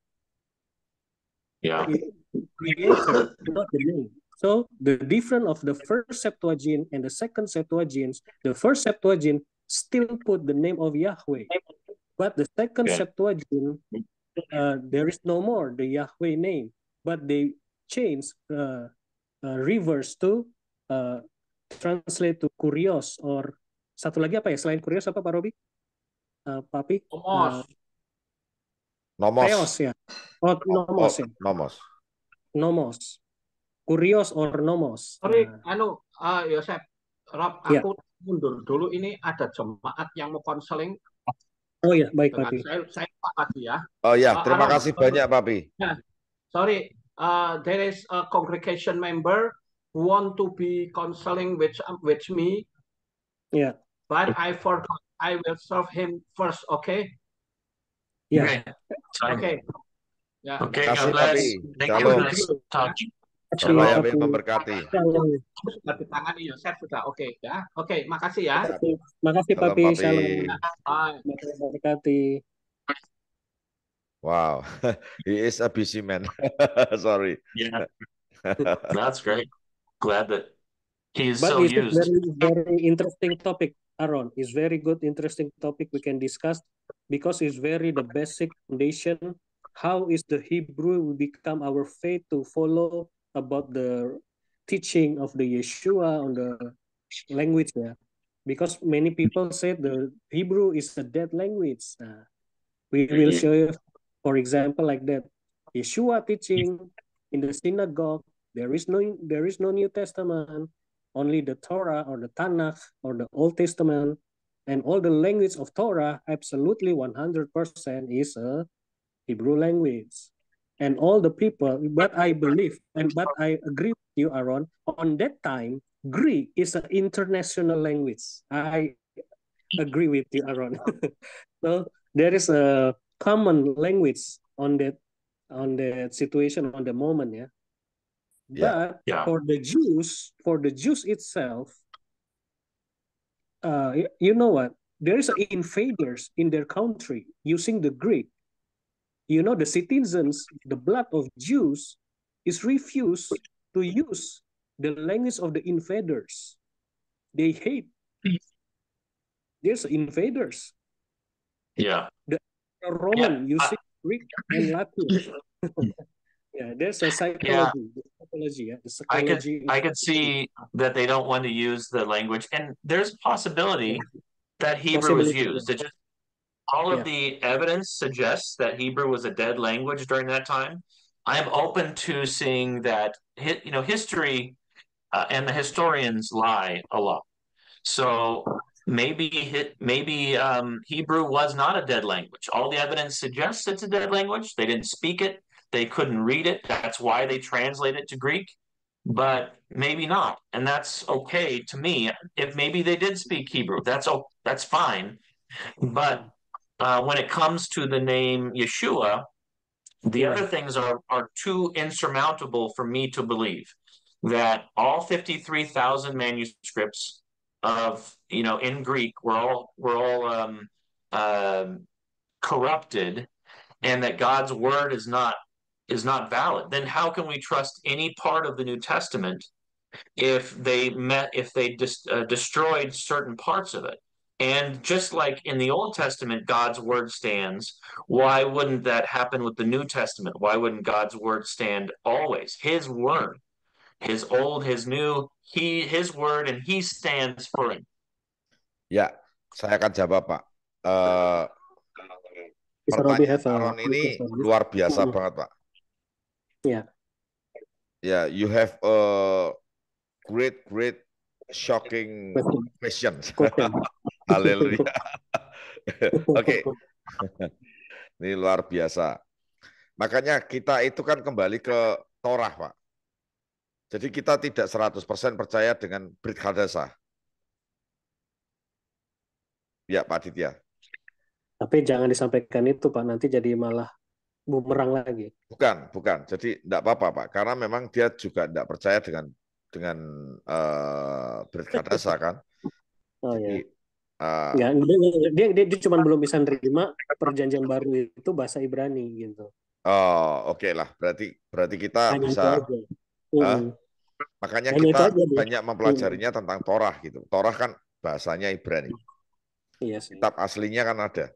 Speaker 2: Yeah.
Speaker 3: Creator, not the name. So the difference of the first Septuagint and the second Septuagint, the first Septuagint still put the name of Yahweh. But the second Septuagint, there is no more the Yahweh name, but they change reverse to translate to Kurios, or satu lagi apa ya selain Kurios apa Pak Robi? Papi?
Speaker 1: Nomos.
Speaker 3: Theos ya. Oh, nomos ya. Nomos. Kurios or nomos.
Speaker 4: Sorry, Yosef, Rob, aku mundur dulu. Ini ada jemaat yang mau konseling.
Speaker 3: Oh ya, baik Papi.
Speaker 4: Saya Pak Papi ya.
Speaker 1: Oh ya, terima kasih banyak Papi.
Speaker 4: Sorry, there is a congregation member who want to be counseling with me.
Speaker 3: Yeah.
Speaker 4: But I forgot. I will serve him first. Okay.
Speaker 3: Yeah.
Speaker 2: Okay.
Speaker 4: Yeah.
Speaker 2: Okay.
Speaker 1: Kasih,
Speaker 2: God bless.
Speaker 1: Papi.
Speaker 2: Thank you. Nice talking.
Speaker 1: Tuhan Yesus memberkati.
Speaker 4: Sudah ditangani Yosef sudah. Oke ya. Oke, makasih ya.
Speaker 3: Makasih
Speaker 1: Shalom,
Speaker 3: Papi.
Speaker 1: Papi.
Speaker 3: Shalom.
Speaker 4: Bye.
Speaker 3: Memberkati.
Speaker 1: Wow, he is a busy man. Sorry.
Speaker 2: Yeah. That's great. Glad that he's
Speaker 3: But
Speaker 2: so
Speaker 3: it's a
Speaker 2: used.
Speaker 3: very, very interesting topic, Aaron. It's very good, interesting topic we can discuss because it's very the basic foundation. How is the Hebrew will become our faith to follow about the teaching of the Yeshua on the language there? Because many people say the Hebrew is a dead language. We will show you, for example, like that. Yeshua teaching in the synagogue, there is no New Testament, only the Torah or the Tanakh or the Old Testament, and all the language of Torah absolutely 100% is a Hebrew language. And all the people, but I believe, and but I agree with you, Aaron, on that time, Greek is an international language. I agree with you, Aaron. So there is a common language on the situation on the moment, yeah.
Speaker 1: Yeah.
Speaker 3: But
Speaker 2: Yeah.
Speaker 3: for the Jews itself, you know what? There is invaders in their country using the Greek. You know, the citizens, the blood of Jews is refused to use the language of the invaders. They hate. There's invaders.
Speaker 2: Yeah.
Speaker 3: The Roman using Greek and Latin. Yeah, there's a
Speaker 2: Yeah.
Speaker 3: psychology, yeah, the
Speaker 2: I could
Speaker 3: psychology.
Speaker 2: I could see that they don't want to use the language, and there's a possibility that Hebrew was
Speaker 3: Possibility,
Speaker 2: used. It just all
Speaker 3: yeah.
Speaker 2: of the evidence suggests that Hebrew was a dead language during that time. I'm open to seeing that history and the historians lie a lot. So maybe Hebrew was not a dead language. All the evidence suggests it's a dead language. They didn't speak it. They couldn't read it. That's why they translate it to Greek. But maybe not, and that's okay to me. If maybe they did speak Hebrew, that's fine. But when it comes to the name Yeshua, the
Speaker 3: Yeah.
Speaker 2: other things are too insurmountable for me to believe that all 53,000 manuscripts of in Greek were all corrupted, and that God's word is not valid. Then how can we trust any part of the New Testament if they destroyed certain parts of it? And just like in the Old Testament, God's word stands. Why wouldn't that happen with the New Testament? Why wouldn't God's word stand always? His word, his old, his new, his word, and he stands for it.
Speaker 1: Ya, saya akan jawab, Pak. Pertanyaan Aaron ini luar biasa banget, Pak.
Speaker 3: Yeah.
Speaker 1: Yeah, you have a great shocking question. Haleluya. Oke. Ini luar biasa. Makanya kita itu kan kembali ke Torah, Pak. Jadi kita tidak 100% percaya dengan Brit Hadasah. Ya, Pak Ditya.
Speaker 3: Tapi jangan disampaikan itu, Pak. Nanti jadi malah bumerang lagi.
Speaker 1: Bukan. Jadi tidak apa-apa, Pak. Karena memang dia juga tidak percaya dengan Brit Hadasah kan.
Speaker 3: Oh
Speaker 1: Jadi,
Speaker 3: ya. Dia cuma belum bisa nerima perjanjian baru itu bahasa Ibrani gitu.
Speaker 1: Oh, oke lah. Berarti kita
Speaker 3: Hanya
Speaker 1: bisa.
Speaker 3: itu aja.
Speaker 1: Makanya
Speaker 3: Hanya
Speaker 1: kita
Speaker 3: itu aja,
Speaker 1: banyak mempelajarinya tentang Torah gitu. Torah kan bahasanya Ibrani.
Speaker 3: Iya sih.
Speaker 1: Kitab aslinya kan ada.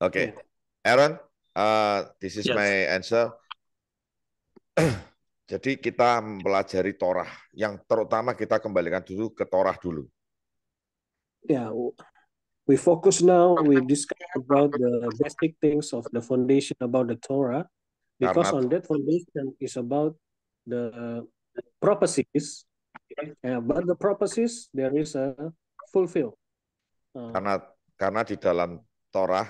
Speaker 1: Oke.
Speaker 3: Yeah.
Speaker 1: Aaron, this is
Speaker 2: Yes.
Speaker 1: my answer. Jadi kita mempelajari Torah. Yang terutama kita kembalikan dulu ke Torah dulu.
Speaker 3: Yeah, we focus now. We discuss about the basic things of the foundation about the Torah, because
Speaker 1: Karena
Speaker 3: on that foundation is about the prophecies. But the prophecies there is a fulfill.
Speaker 1: karena di dalam Torah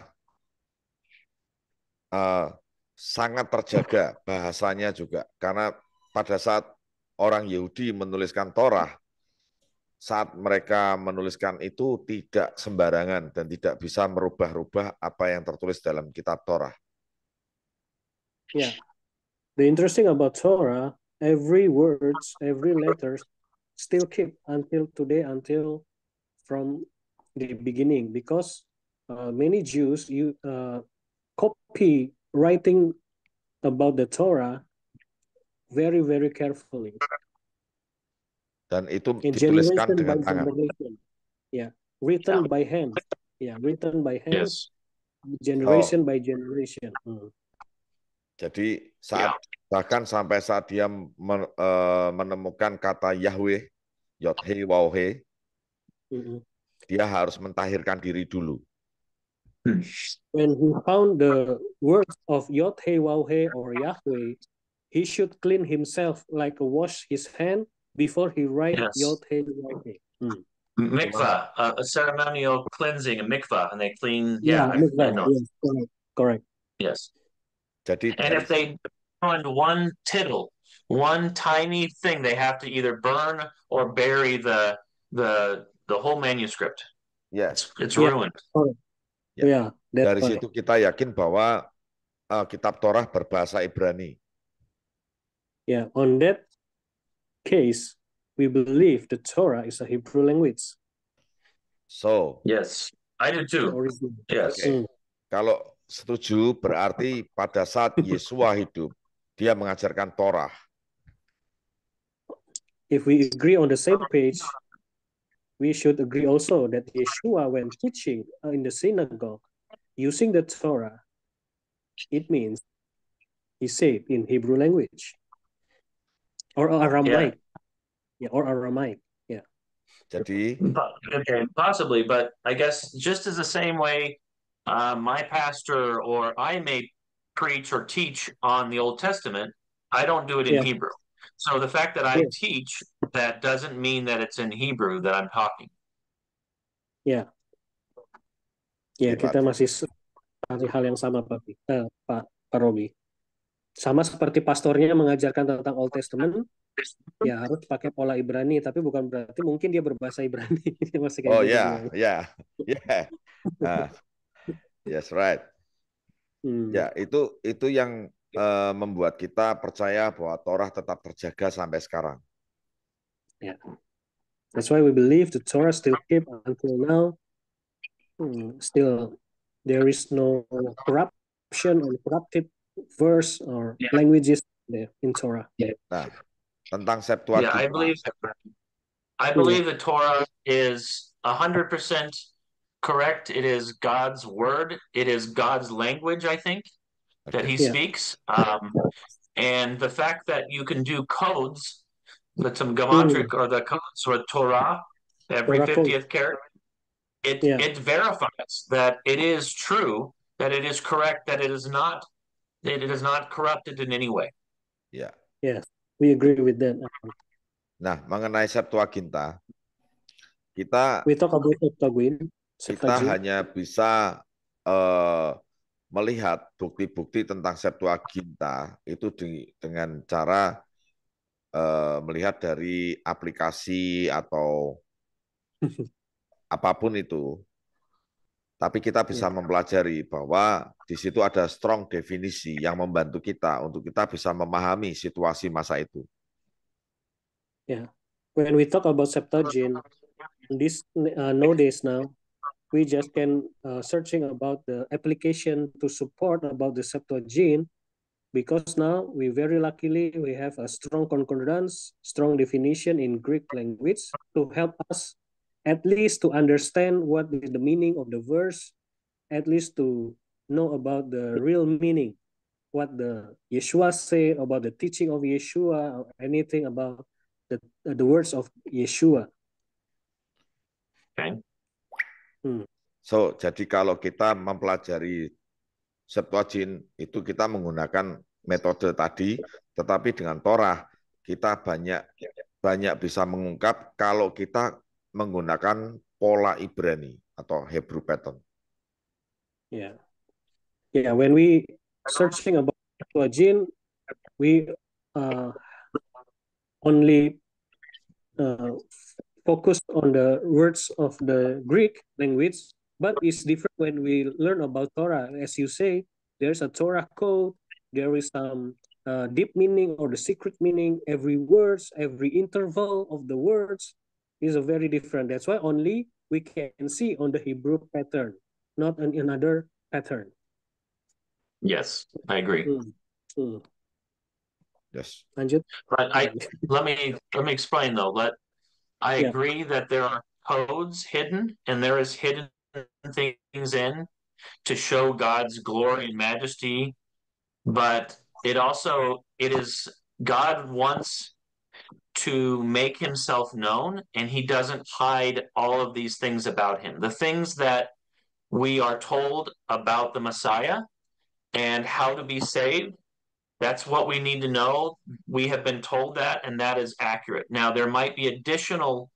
Speaker 1: sangat terjaga bahasanya juga. Karena pada saat orang Yahudi menuliskan Torah, saat mereka menuliskan itu tidak sembarangan dan tidak bisa merubah-rubah apa yang tertulis dalam kitab Torah.
Speaker 3: Yeah, the interesting about Torah, every words, every letters still keep until today, until from the beginning, because many Jews copy writing about the Torah very, very carefully.
Speaker 1: Dan itu
Speaker 3: In
Speaker 1: dituliskan
Speaker 3: generation by
Speaker 1: dengan tangan.
Speaker 3: generation. Yeah, written by hand. Yeah, written by hand,
Speaker 2: Yes.
Speaker 3: generation by generation.
Speaker 1: Jadi bahkan sampai saat dia menemukan kata Yahweh, Yod-He, Waw-He, dia harus mentahirkan diri dulu.
Speaker 3: When he found the words of Yod-He, Waw-He, or Yahweh, he should clean himself like wash his hand before he write Yod-He, Waw-He.
Speaker 2: Mikvah, a ceremonial cleansing, a mikvah, and they clean.
Speaker 3: Mikvah.
Speaker 2: I know.
Speaker 3: Yes, correct.
Speaker 2: Yes.
Speaker 1: Jadi
Speaker 2: And if they find one tittle, one tiny thing, they have to either burn or bury the whole manuscript.
Speaker 1: Yes.
Speaker 2: It's ruined.
Speaker 1: Dari situ kita yakin bahwa kitab Torah berbahasa Ibrani.
Speaker 3: Yeah, on that case, we believe the Torah is a Hebrew language.
Speaker 2: So, yes, I do too. Yes.
Speaker 1: Okay. Kalau setuju, berarti pada saat Yesua hidup, dia mengajarkan Torah.
Speaker 3: If we agree on the same page, we should agree also that Yeshua, when teaching in the synagogue, using the Torah, it means he said in Hebrew language or Aramaic. Or Aramaic. Yeah.
Speaker 1: Jadi,
Speaker 2: okay, possibly, but I guess just as the same way my pastor or I may preach or teach on the Old Testament, I don't do it in Hebrew. So the fact that I teach, that doesn't mean that it's in Hebrew that I'm talking.
Speaker 3: Ya, kita masih hal yang sama, Pak Robi. Sama seperti pastornya mengajarkan tentang Old Testament, ya harus pakai pola Ibrani, tapi bukan berarti mungkin dia berbahasa Ibrani. Masih kayak
Speaker 1: yes, right. Ya, itu yang membuat kita percaya bahwa Torah tetap terjaga sampai sekarang.
Speaker 3: Yeah. That's why we believe the Torah still keep until now. Still, there is no corruption or corrupted verse or languages there in Torah.
Speaker 1: Nah, tentang Septuaginta.
Speaker 2: I believe the Torah is 100% correct. It is God's word. It is God's language, I think, that he speaks. And the fact that you can do codes, with some gematria or the codes for Torah, every 50th character, it verifies that it is true, that it is correct, that it is not corrupted in any way.
Speaker 1: Yeah.
Speaker 3: Yes, we agree with that.
Speaker 1: Nah, mengenai Septuaginta, kita hanya bisa melihat bukti-bukti tentang Septuaginta itu dengan cara melihat dari aplikasi atau apapun itu. Tapi kita bisa mempelajari bahwa di situ ada strong definisi yang membantu kita untuk kita bisa memahami situasi masa itu.
Speaker 3: Yeah, when we talk about Septuagint, this nowadays now, we just can searching about the application to support about the Septuagint, because now we very luckily we have a strong concordance, strong definition in Greek language to help us at least to understand what is the meaning of the verse, at least to know about the real meaning, what the Yeshua said about the teaching of Yeshua or anything about the words of Yeshua.
Speaker 2: Okay.
Speaker 1: So, jadi kalau kita mempelajari Septuagint itu kita menggunakan metode tadi, tetapi dengan Torah kita banyak bisa mengungkap kalau kita menggunakan pola Ibrani atau Hebrew pattern.
Speaker 3: Yeah. When we searching about Septuagint, we only focus on the words of the Greek language, but it's different when we learn about Torah. As you say, there's a Torah code, there is some deep meaning or the secret meaning. Every words, every interval of the words is a very different. That's why only we can see on the Hebrew pattern, not on another pattern.
Speaker 2: Yes, I agree.
Speaker 1: Yes.
Speaker 3: Lanjut.
Speaker 2: But let me explain though. I
Speaker 3: Yeah.
Speaker 2: agree that there are codes hidden, and there is hidden things in to show God's glory and majesty, but it is God wants to make himself known, and he doesn't hide all of these things about him. The things that we are told about the Messiah and how to be saved, that's what we need to know. We have been told that, and that is accurate. Now, there might be additional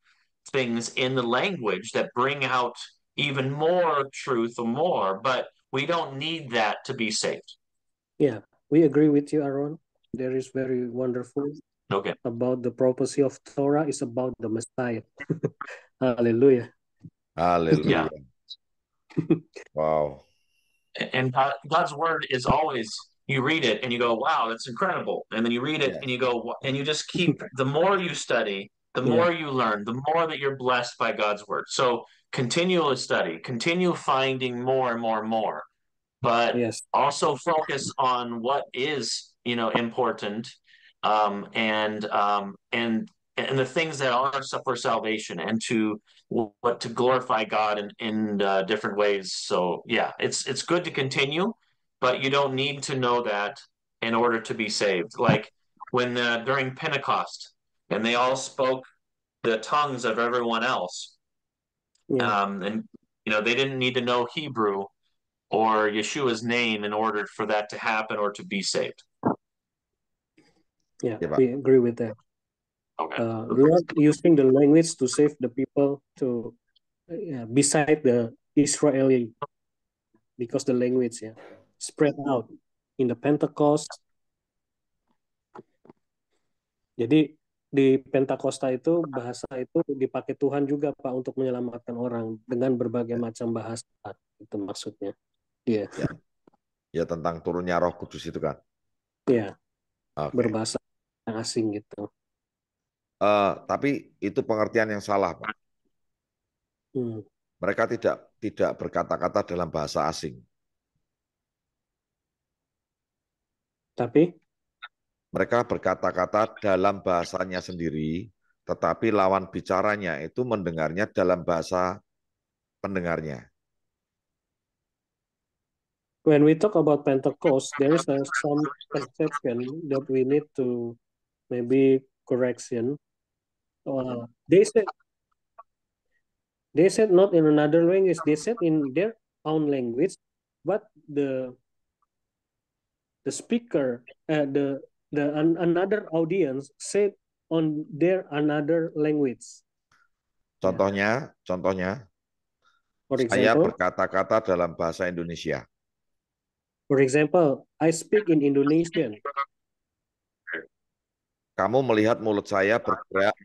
Speaker 2: things in the language that bring out even more truth or more, but we don't need that to be saved.
Speaker 3: Yeah, we agree with you, Aaron. There is very wonderful
Speaker 2: Okay.
Speaker 3: about the prophecy of Torah is about the Messiah. Hallelujah.
Speaker 1: Hallelujah. Wow.
Speaker 2: And God's word is always, you read it and you go, wow, that's incredible. And then you read it and you go, and you just keep, the more you study, the more you learn, the more that you're blessed by God's word. So continue to study, continue finding more and more and more, but also focus on what is, important, and the things that are for salvation, and to glorify God in different ways. So yeah, it's good to continue, but you don't need to know that in order to be saved. Like when during Pentecost, and they all spoke the tongues of everyone else, and they didn't need to know Hebrew or Yeshua's name in order for that to happen or to be saved.
Speaker 3: Yeah, we agree with that.
Speaker 2: Okay.
Speaker 3: Lord using the language to save the people to beside the Israeli, because the language spread out in the Pentecost. Jadi di Pentakosta itu bahasa itu dipakai Tuhan juga Pak untuk menyelamatkan orang dengan berbagai macam bahasa. Itu maksudnya. Iya.
Speaker 1: Ya tentang turunnya Roh Kudus itu kan.
Speaker 3: Iya. Berbahasa asing gitu.
Speaker 1: Tapi itu pengertian yang salah, Pak. Mereka tidak berkata-kata dalam bahasa asing.
Speaker 3: Tapi
Speaker 1: mereka berkata-kata dalam bahasanya sendiri, tetapi lawan bicaranya itu mendengarnya dalam bahasa pendengarnya.
Speaker 3: When we talk about Pentecost, there is some perception that we need to maybe correction. They said not in another language. They said in their own language, but the speaker, another audience said on their another language.
Speaker 1: Contohnya, saya berkata-kata dalam bahasa Indonesia.
Speaker 3: For example, I speak in Indonesian.
Speaker 1: Kamu melihat mulut saya bergerak.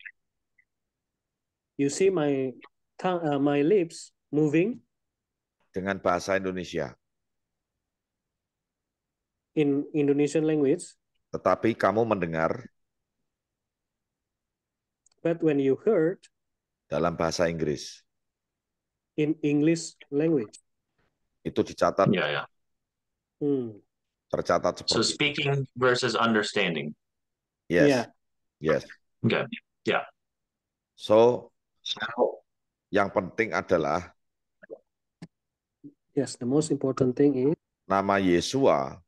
Speaker 3: You see my tongue, my lips moving.
Speaker 1: Dengan bahasa Indonesia.
Speaker 3: In Indonesian language.
Speaker 1: Tetapi kamu mendengar.
Speaker 3: But when you heard.
Speaker 1: Dalam bahasa Inggris.
Speaker 3: In English language.
Speaker 1: Itu dicatat.
Speaker 2: Ya.
Speaker 1: Tercatat seperti.
Speaker 2: So speaking versus understanding.
Speaker 1: Yes. Yes.
Speaker 2: Okay. Yeah.
Speaker 1: So yang penting adalah.
Speaker 3: Yes, the most important thing is.
Speaker 1: Nama Yesua.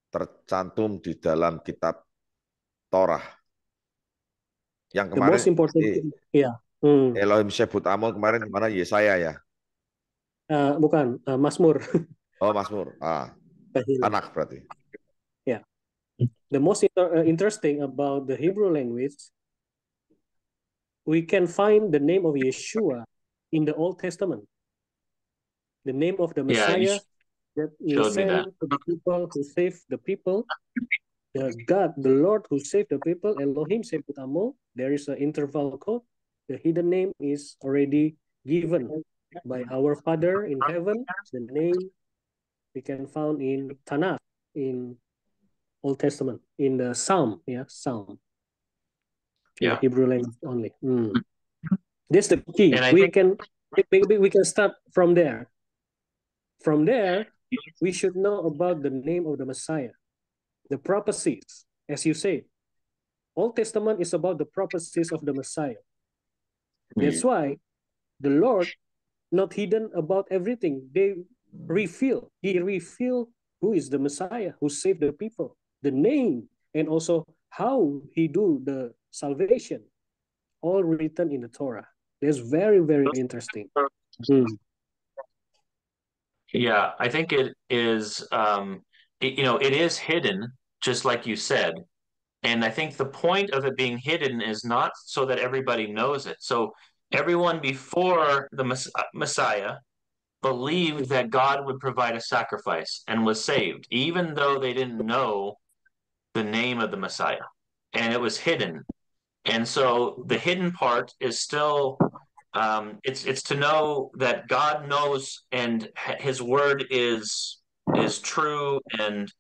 Speaker 1: Tercantum di dalam kitab Torah. Yang kemarin.
Speaker 3: The most important thing. Yeah.
Speaker 1: Elohim Sebut Amon kemarin gimana? Yesaya ya?
Speaker 3: Bukan, Mazmur.
Speaker 1: Oh, Mazmur. Anak berarti.
Speaker 3: Yeah. The most interesting about the Hebrew language, we can find the name of Yeshua in the Old Testament. The name of the Messiah that will send to the people who save the people. The God, the Lord who saved the people, Elohim Sebut Amon. There is an interval code. The hidden name is already given by our Father in heaven. The name we can found in Tanakh, in Old Testament, in the Psalm, Psalm. In the Hebrew language only. That's the key. We can start from there. From there, we should know about the name of the Messiah. the prophecies, as you say. Old Testament is about the prophecies of the Messiah. That's why the Lord not hidden about everything. He revealed who is the Messiah, who saved the people, the name, and also how he do the salvation, all written in the Torah. That's very, very interesting.
Speaker 2: Yeah, I think it is, it is hidden, just like you said. And I think the point of it being hidden is not so that everybody knows it. So everyone before the Messiah believed that God would provide a sacrifice and was saved, even though they didn't know the name of the Messiah. And it was hidden. And so the hidden part is still it's to know that God knows and his word is true and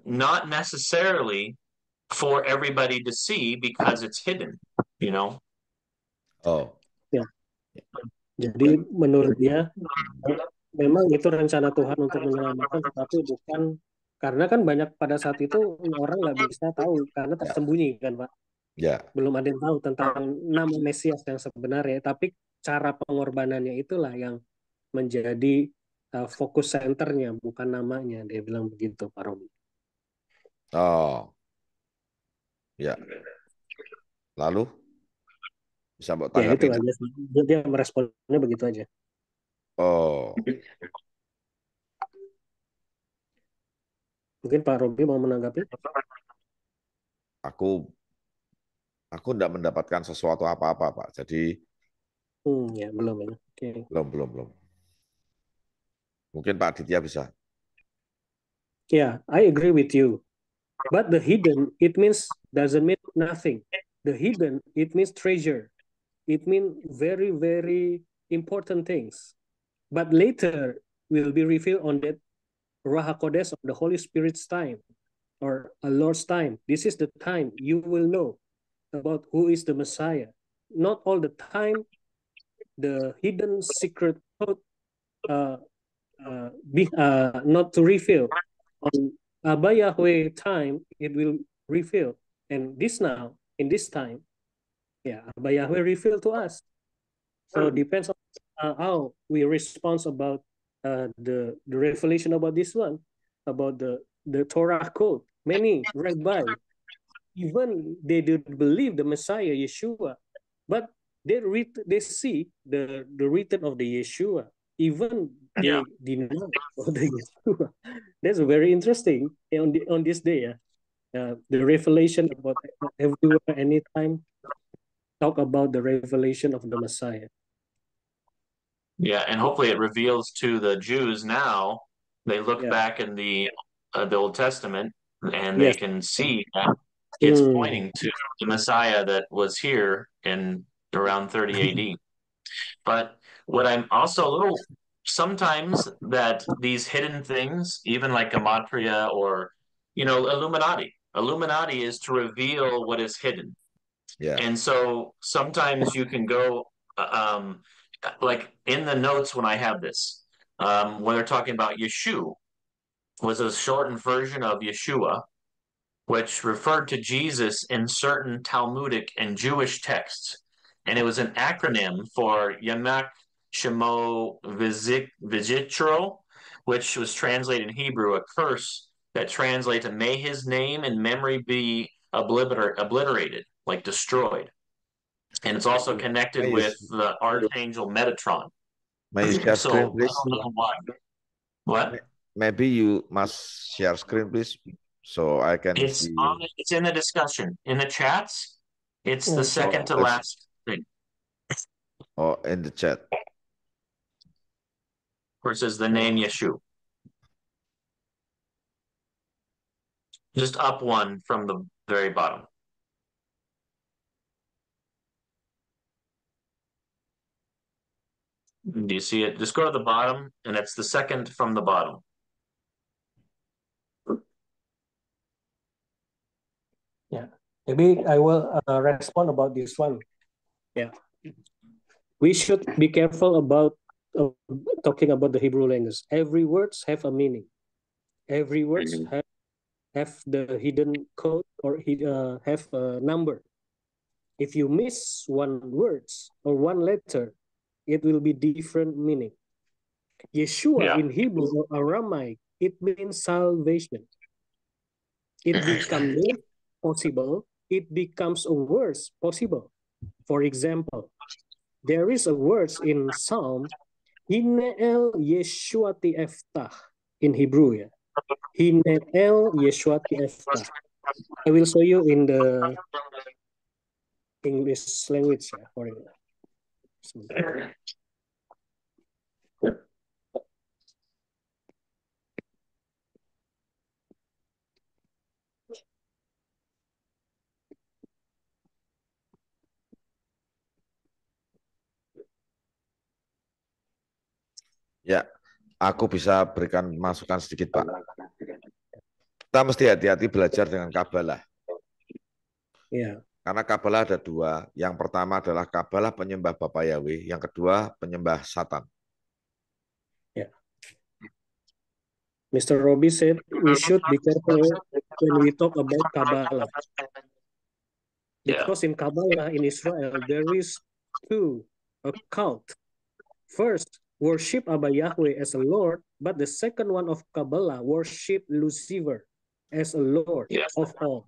Speaker 2: not necessarily for everybody to see because it's hidden, you know.
Speaker 1: Oh.
Speaker 3: Ya. Jadi menurut dia memang itu rencana Tuhan untuk menyelamatkan, tetapi bukan karena kan banyak pada saat itu orang nggak bisa tahu karena tersembunyi kan Pak.
Speaker 1: Ya.
Speaker 3: Belum ada yang tahu tentang nama Mesias yang sebenarnya, tapi cara pengorbanannya itulah yang menjadi fokus senternya, bukan namanya. Dia bilang begitu, Pak Romi.
Speaker 1: Oh. Ya. Lalu bisa mau
Speaker 3: Ya itu
Speaker 1: tanggapi?
Speaker 3: aja. Dia meresponnya begitu aja.
Speaker 1: Oh.
Speaker 3: Mungkin Pak Robi mau menanggapi?
Speaker 1: Aku tidak mendapatkan sesuatu apa-apa, Pak. Jadi
Speaker 3: Ya belum ya. Okay.
Speaker 1: belum. Mungkin Pak Aditya bisa.
Speaker 3: Yeah, I agree with you. But the hidden, it doesn't mean nothing. The hidden, it means treasure. It means very, very important things. But later will be revealed on that Ruach HaKodesh, of the Holy Spirit's time, or a Lord's time. This is the time you will know about who is the Messiah. Not all the time the hidden secret code not to reveal. On Abba Yahweh time, it will reveal. And in this time, Abba Yahweh reveal to us. So it depends on how we respond about the revelation about this one, about the Torah code. Many rabbi, even they didn't believe the Messiah Yeshua, but they see the written of the Yeshua, even they deny of the Yeshua. That's very interesting on this day. The revelation about everywhere, anytime, talk about the revelation of the Messiah.
Speaker 2: Yeah, and hopefully it reveals to the Jews now. They look back in the Old Testament and they can see that it's pointing to the Messiah that was here in around 30 AD. But what I'm also a little sometimes that these hidden things, even like Gematria or Illuminati is to reveal what is hidden.
Speaker 1: Yeah.
Speaker 2: And so sometimes you can go like in the notes when I have this, when they're talking about Yeshua, was a shortened version of Yeshua, which referred to Jesus in certain Talmudic and Jewish texts. And it was an acronym for Yamak Shemo Vizitro, which was translated in Hebrew, a curse that translates to may his name and memory be obliterated, like destroyed. And it's also connected with the archangel Metatron.
Speaker 1: May you share screen, please?
Speaker 2: I don't know why. What?
Speaker 1: Maybe you must share screen, please, so I can see.
Speaker 2: It's in the discussion. In the chats, it's the second to last thing.
Speaker 1: Oh, in the chat.
Speaker 2: Where it says the name Yeshua. Just up one from the very bottom. Do you see it? Just go to the bottom, and it's the second from the bottom.
Speaker 3: Yeah, maybe I will respond about this one. Yeah, we should be careful about talking about the Hebrew language. Every words have a meaning. Every words have have the hidden code or have a number. If you miss one words or one letter, it will be different meaning. Yeshua in Hebrew or Aramaic, it means salvation. It becomes possible. It becomes a word possible. For example, there is a word in Psalm, Hineel Yeshuati Eftah in Hebrew. Yeah. Hineel Yeshuati Eftah. I will show you in the English language. Yeah, for you.
Speaker 1: Ya, aku bisa berikan masukan sedikit, Pak. Kita mesti hati-hati belajar dengan Kabalah.
Speaker 3: Yeah.
Speaker 1: Karena Kabalah ada dua. Yang pertama adalah Kabalah penyembah Bapa Yahweh, yang kedua penyembah Satan.
Speaker 3: Yeah. Mr. Robbie said we should be careful when we talk about Kabbalah. Because in Kabbalah in Israel, there is two, a cult. First, worship Abba Yahweh as a Lord, but the second one of Kabbalah, worship Lucifer as a Lord of all.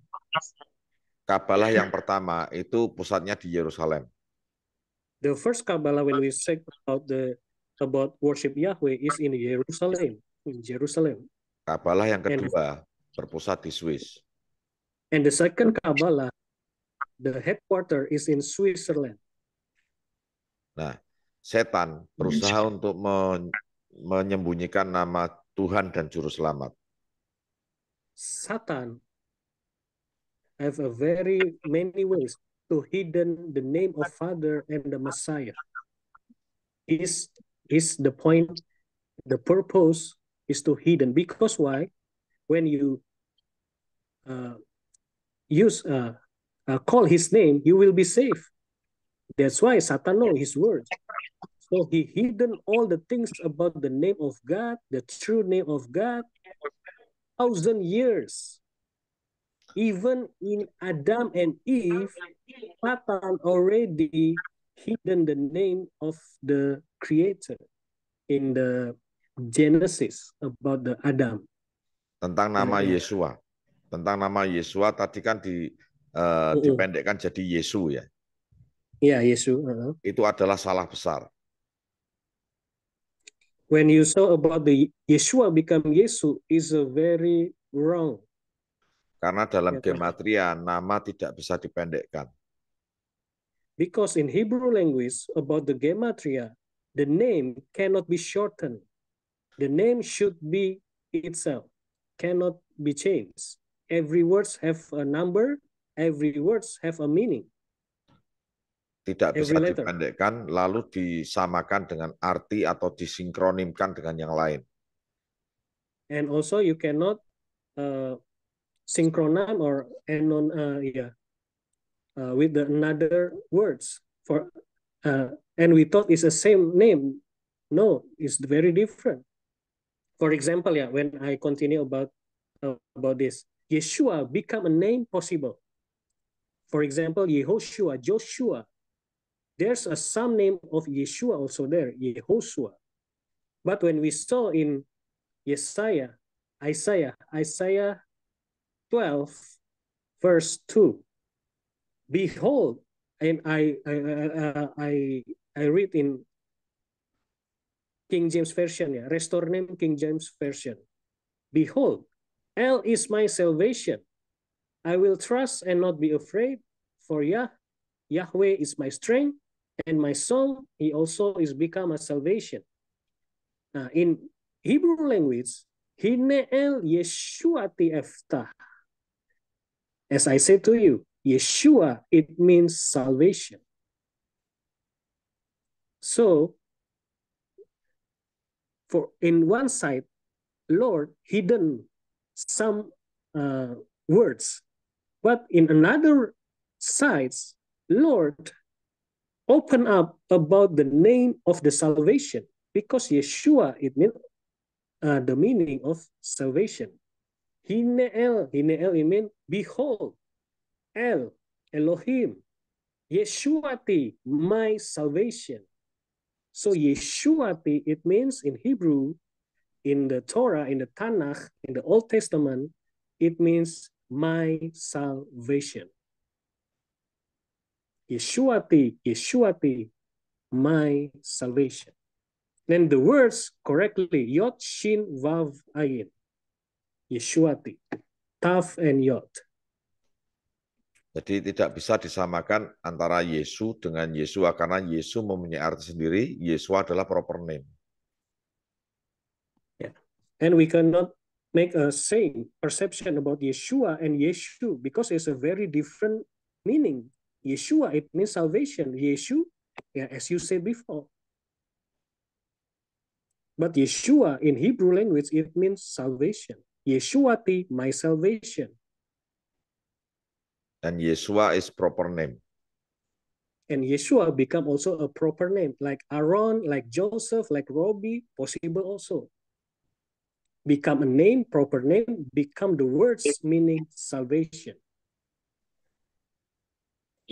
Speaker 1: Kabalah yang pertama itu pusatnya di Yerusalem.
Speaker 3: The first Kabbalah when we say about worship Yahweh is in Jerusalem. In Jerusalem.
Speaker 1: Kabalah yang kedua berpusat di Swiss.
Speaker 3: And the second Kabbalah, the headquarter is in Switzerland.
Speaker 1: Nah, setan berusaha untuk menyembunyikan nama Tuhan dan Juru Selamat.
Speaker 3: Satan have a very many ways to hidden the name of Father and the Messiah. Is the point, the purpose is to hidden. Because why? When you call his name, you will be safe. That's why Satan knows his words. So he hidden all the things about the name of God, the true name of God, 1,000 years. Even in Adam and Eve, Satan already hidden the name of the Creator in the Genesis about the Adam.
Speaker 1: Tentang nama Yesua. Tentang nama Yesua tadi kan dipendekkan jadi Yesu ya.
Speaker 3: Ya, Yesu.
Speaker 1: Itu adalah salah besar.
Speaker 3: When you saw about the Yeshua become Yesu is a very wrong.
Speaker 1: Karena dalam gematria nama tidak bisa dipendekkan.
Speaker 3: Because in Hebrew language about the gematria, the name cannot be shortened. The name should be itself, cannot be changed. Every words have a number, every words have a meaning.
Speaker 1: Tidak bisa dipendekkan lalu disamakan dengan arti atau disinkronimkan dengan yang lain.
Speaker 3: And also you cannot synchronize or with the another words for and we thought it's the same name. No, it's very different. For example, when I continue about this, Yeshua become a name possible. For example, Yehoshua, Joshua. There's some name of Yeshua also there, Yehoshua. But when we saw in Isaiah 12, verse 2, behold, and I read in King James Version, Restore Name King James Version. Behold, El is my salvation. I will trust and not be afraid, for Yahweh is my strength, and my song, he also is become a salvation. In Hebrew language, Hineel Yeshuati Eftah. As I said to you, Yeshua, it means salvation. So, for in one side, Lord hidden some words, but in another sides, Lord open up about the name of the salvation, because Yeshua, it means the meaning of salvation. Hineel, Hineel, it means behold. El, Elohim. Yeshuati, my salvation. So Yeshuati, it means in Hebrew, in the Torah, in the Tanakh, in the Old Testament, it means my salvation. Yeshuati, Yeshuati, my salvation. Then the words correctly, Yod, Shin, Vav, Ayin. Yeshuati, Taf, and Yod.
Speaker 1: Jadi tidak bisa disamakan antara Yesu dengan Yesua karena Yesu mempunyai arti sendiri, Yesua adalah proper name.
Speaker 3: Yeah. And we cannot make a same perception about Yeshua and Yeshu because it's a very different meaning. Yeshua, it means salvation. Yeshu, yeah, as you said before. But Yeshua in Hebrew language, it means salvation. Yeshuati, my salvation.
Speaker 1: Dan Yesua is proper name.
Speaker 3: And Yeshua become also a proper name, like Aaron, like Joseph, like Robbie, possible also. Become a name, proper name, become the words meaning salvation.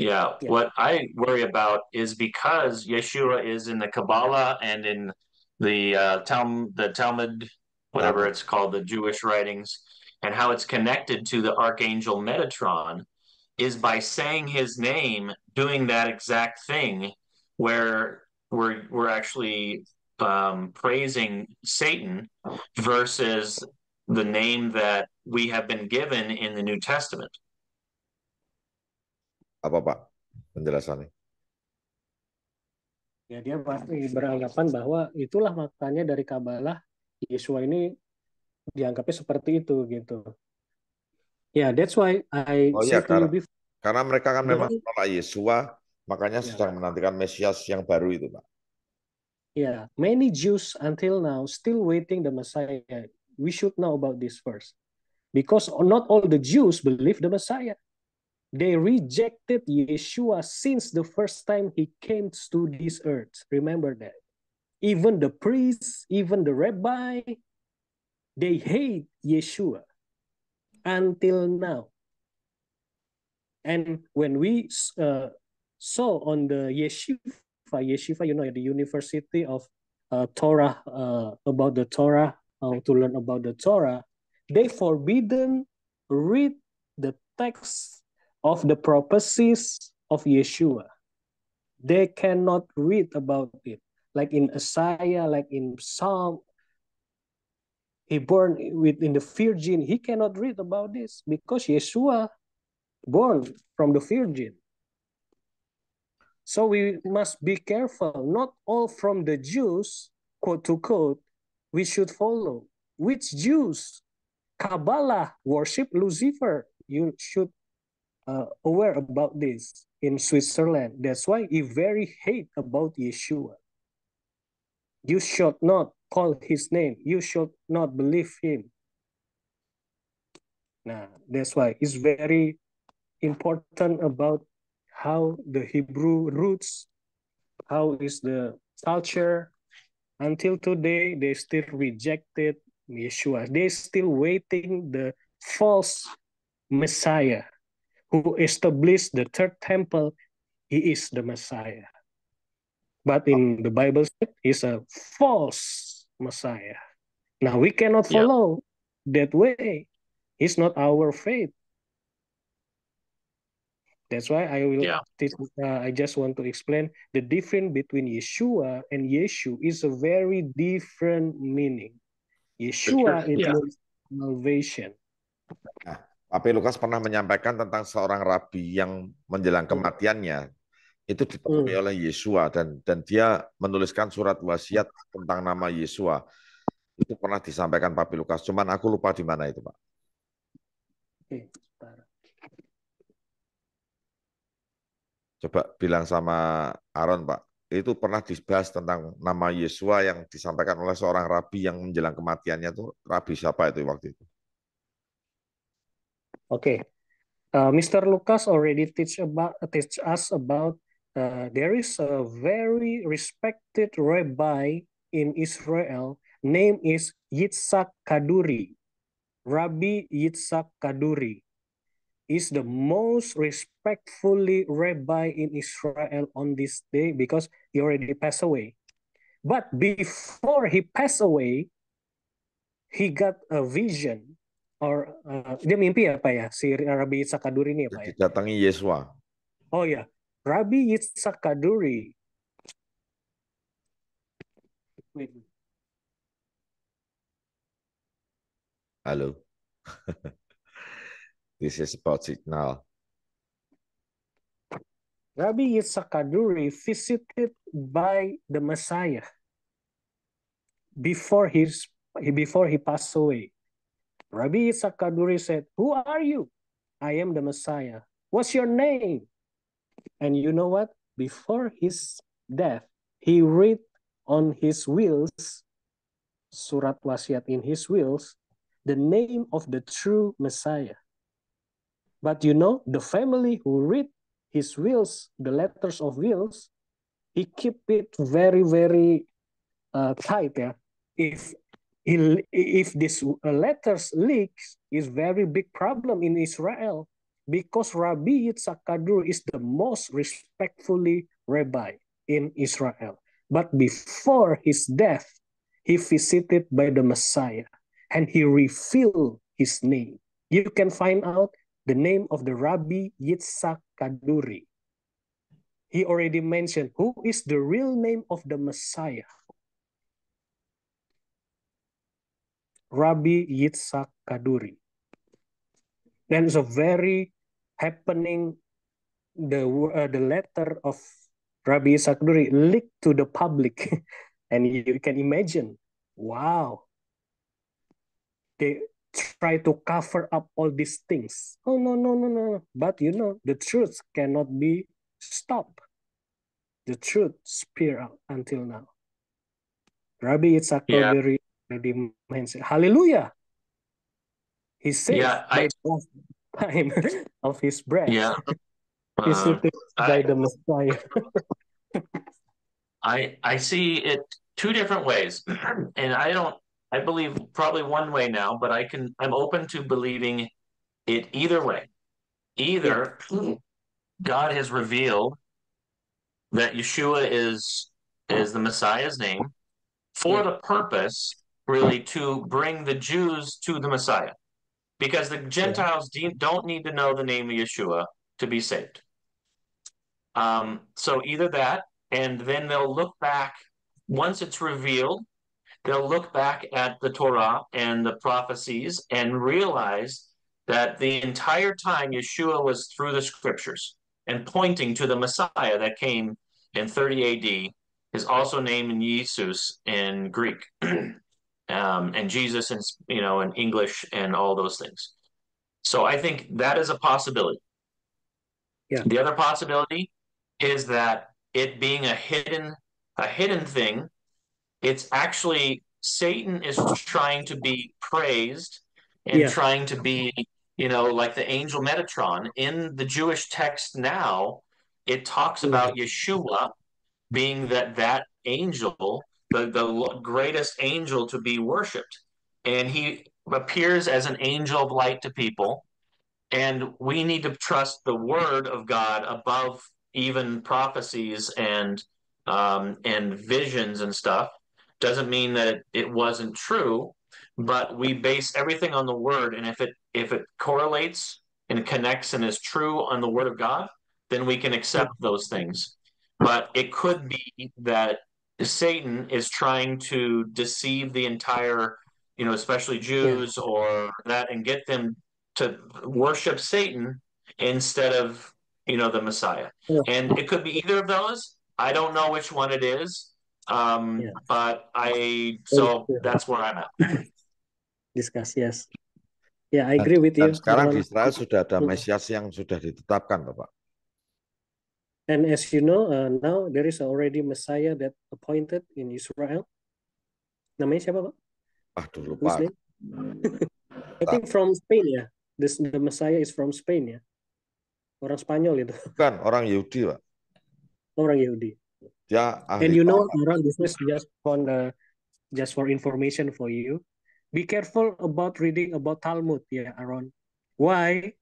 Speaker 2: Yeah, what I worry about is because Yeshua is in the Kabbalah and in the Talmud, whatever it's called, the Jewish writings, and how it's connected to the archangel Metatron, is by saying his name, doing that exact thing, where we're actually praising Satan versus the name that we have been given in the New Testament.
Speaker 1: Apa Pak penjelasannya?
Speaker 3: Ya, dia pasti beranggapan bahwa itulah makanya dari Kabbalah Yeshua ini dianggapnya seperti itu gitu. Ya, that's why I said to you before.
Speaker 1: Karena mereka kan memang menolak Yesua, makanya sedang menantikan Mesias yang baru itu, Pak.
Speaker 3: Yeah, many Jews until now still waiting the Messiah. We should know about this first, because not all the Jews believe the Messiah. They rejected Yeshua since the first time he came to this earth. Remember that. Even the priests, even the rabbi, they hate Yeshua until now. And when we saw on the yeshiva, you know, the University of Torah, about the Torah, how to learn about the Torah, they forbidden read the text of the prophecies of Yeshua. They cannot read about it. Like in Isaiah, like in Psalm, he born within the virgin. He cannot read about this because Yeshua born from the virgin. So we must be careful. Not all from the Jews, quote to quote, we should follow. Which Jews? Kabbalah worship Lucifer. You should aware about this in Switzerland. That's why he very hate about Yeshua. You should not call his name. You should not believe him. Nah, that's why it's very important about how the Hebrew roots, how is the culture. Until today, they still rejected Yeshua. They still waiting the false Messiah who established the third temple. He is the Messiah. But in the Bible, he's a false Messiah. Now we cannot follow that way. It's not our faith. That's why I will. I just want to explain the difference between Yeshua and Yeshu is a very different meaning. Yeshua it means salvation.
Speaker 1: Nah, Papi Lukas pernah menyampaikan tentang seorang rabi yang menjelang kematiannya itu ditemui oleh Yesua dan dia menuliskan surat wasiat tentang nama Yesua. Itu pernah disampaikan Papi Lukas. Cuman aku lupa di mana itu, Pak. Coba bilang sama Aaron, Pak. Itu pernah dibahas tentang nama Yesua yang disampaikan oleh seorang rabi yang menjelang kematiannya itu. Rabi siapa itu waktu itu?
Speaker 3: Okay. Mr. Lucas already teach us about there is a very respected rabbi in Israel. Name is Yitzhak Kaduri. Rabbi Yitzhak Kaduri is the most respectfully rabbi in Israel on this day because he already passed away. But before he passed away, he got a vision or dia mimpi apa ya si Rabbi Yitzhak Kaduri ini apa ya?
Speaker 1: Didatangi Yesua.
Speaker 3: Oh ya, Rabbi Yitzhak Kaduri. Wait.
Speaker 1: Halo. This is about signal.
Speaker 3: Rabbi Yitzhak Kaduri visited by the Messiah before he passed away. Rabbi Yitzhak Kaduri said, "Who are you? I am the Messiah. What's your name?" And you know what? Before his death, he read on his wills, surat wasiat in his wills, the name of the true Messiah. But you know, the family who read his wills, the letters of wills, he keep it very, very tight. Yeah? If this letters leaks, is very big problem in Israel because Rabbi Yitzhak Kaduri is the most respectfully rabbi in Israel. But before his death, he visited by the Messiah and he revealed his name. You can find out the name of the Rabbi Yitzhak Kaduri. He already mentioned who is the real name of the Messiah. Rabbi Yitzhak Kaduri. Then it's a very happening, the letter of Rabbi Yitzhak Kaduri leaked to the public. And you can imagine, wow. They try to cover up all these things. Oh, no. But you know, the truth cannot be stopped. The truth spear out until now. Rabbi Yitzhak Kaduri already mentioned, hallelujah. He saved by the last time of his breath.
Speaker 2: Yeah.
Speaker 3: Visited by the Messiah.
Speaker 2: I see it two different ways. And I believe probably one way now, but I'm open to believing it either way. Either God has revealed that Yeshua is the Messiah's name for the purpose really to bring the Jews to the Messiah. Because the Gentiles don't need to know the name of Yeshua to be saved. So either that, and then they'll look back, once it's revealed, they'll look back at the Torah and the prophecies and realize that the entire time Yeshua was through the scriptures and pointing to the Messiah that came in 30 AD, is also named Jesus in Greek. And Jesus in English and all those things. So I think that is a possibility.
Speaker 3: Yeah.
Speaker 2: The other possibility is that it being a hidden thing, it's actually Satan is trying to be praised and trying to be, like the angel Metatron. In the Jewish text now, it talks about Yeshua being that angel, the greatest angel to be worshipped. And he appears as an angel of light to people. And we need to trust the word of God above even prophecies and visions and stuff. Doesn't mean that it wasn't true, but we base everything on the word. And if it correlates and connects and is true on the word of God, then we can accept those things. But it could be that Satan is trying to deceive the entire, especially Jews or that, and get them to worship Satan instead of, the Messiah. And it could be either of those. I don't know which one it is. But that's where I'm at.
Speaker 3: Discuss, yes. Yeah, I agree with you.
Speaker 1: Dan sekarang di Israel sudah ada Mesias yang sudah ditetapkan, Bapak.
Speaker 3: And as you know, now there is already Messiah that appointed in Israel. Namanya siapa, Pak?
Speaker 1: Aduh, lupa.
Speaker 3: I think from Spain ya. The Messiah is from Spain ya. Orang Spanyol itu.
Speaker 1: Bukan, orang Yahudi, Pak.
Speaker 3: Orang Yahudi.
Speaker 1: Dia ahli.
Speaker 3: And you know, orang, this is just for information for you. be careful about reading about Talmud, yeah, Aaron. Why?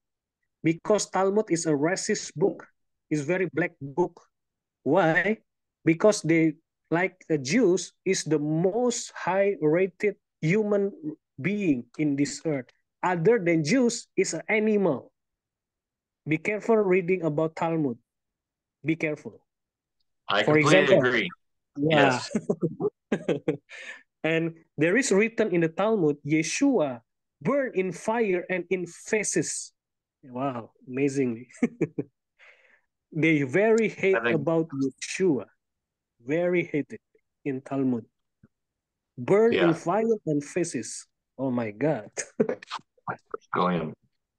Speaker 3: Because Talmud is a racist book. It's very black book. Why? Because they, like the Jews, is the most high rated human being in this earth. Other than Jews is an animal. Be careful reading about Talmud. Be careful.
Speaker 2: I
Speaker 3: For
Speaker 2: completely
Speaker 3: example,
Speaker 2: agree.
Speaker 3: yeah.
Speaker 2: Yes.
Speaker 3: And there is written in the Talmud, Yeshua burned in fire and in faces. Wow, amazingly. They very
Speaker 2: I
Speaker 3: hate
Speaker 2: think,
Speaker 3: about Yeshua. Very hated in Talmud. Burn in
Speaker 2: yeah,
Speaker 3: fire and faces. Oh my God.
Speaker 2: Goyim.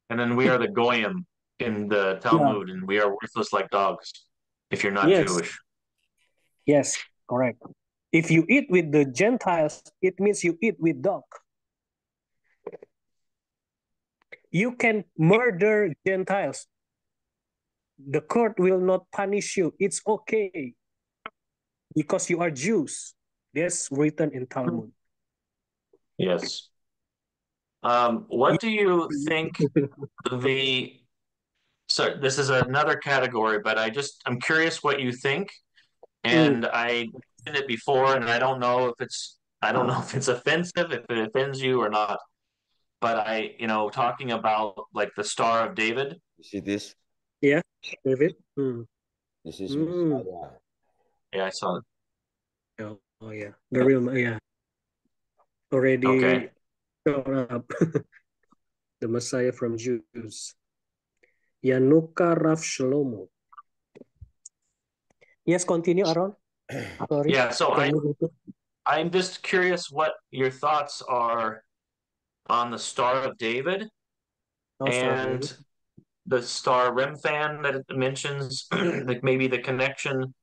Speaker 2: And then we are the Goyim in the
Speaker 3: Yeah.
Speaker 2: Talmud, and we are worthless like dogs if you're not
Speaker 3: Yes.
Speaker 2: Jewish.
Speaker 3: Yes. Correct. If you eat with the Gentiles, it means you eat with dog. You can murder Gentiles. The court will not punish you. It's okay because you are Jews. That's written in Talmud.
Speaker 2: Yes. What do you think the so this is another category, but I'm curious what you think.
Speaker 3: Mm.
Speaker 2: And I mentioned it before, and I don't know if it's offensive, if it offends you or not. But talking about like the Star of David.
Speaker 1: You see this?
Speaker 3: Yeah, David. Mm.
Speaker 1: This is
Speaker 3: Mm.
Speaker 1: Messiah.
Speaker 2: Yeah, I saw it.
Speaker 3: Oh yeah, the real yeah already
Speaker 2: Okay.
Speaker 3: shown up. The Messiah from Jews. Yanuka Rav Shlomo. Yes, continue, Aaron. Sorry.
Speaker 2: Yeah, so
Speaker 3: Can you repeat?
Speaker 2: I'm just curious what your thoughts are on the Star of David
Speaker 3: Oh, Star of David.
Speaker 2: and the Star Remphan that it mentions, like maybe the connection,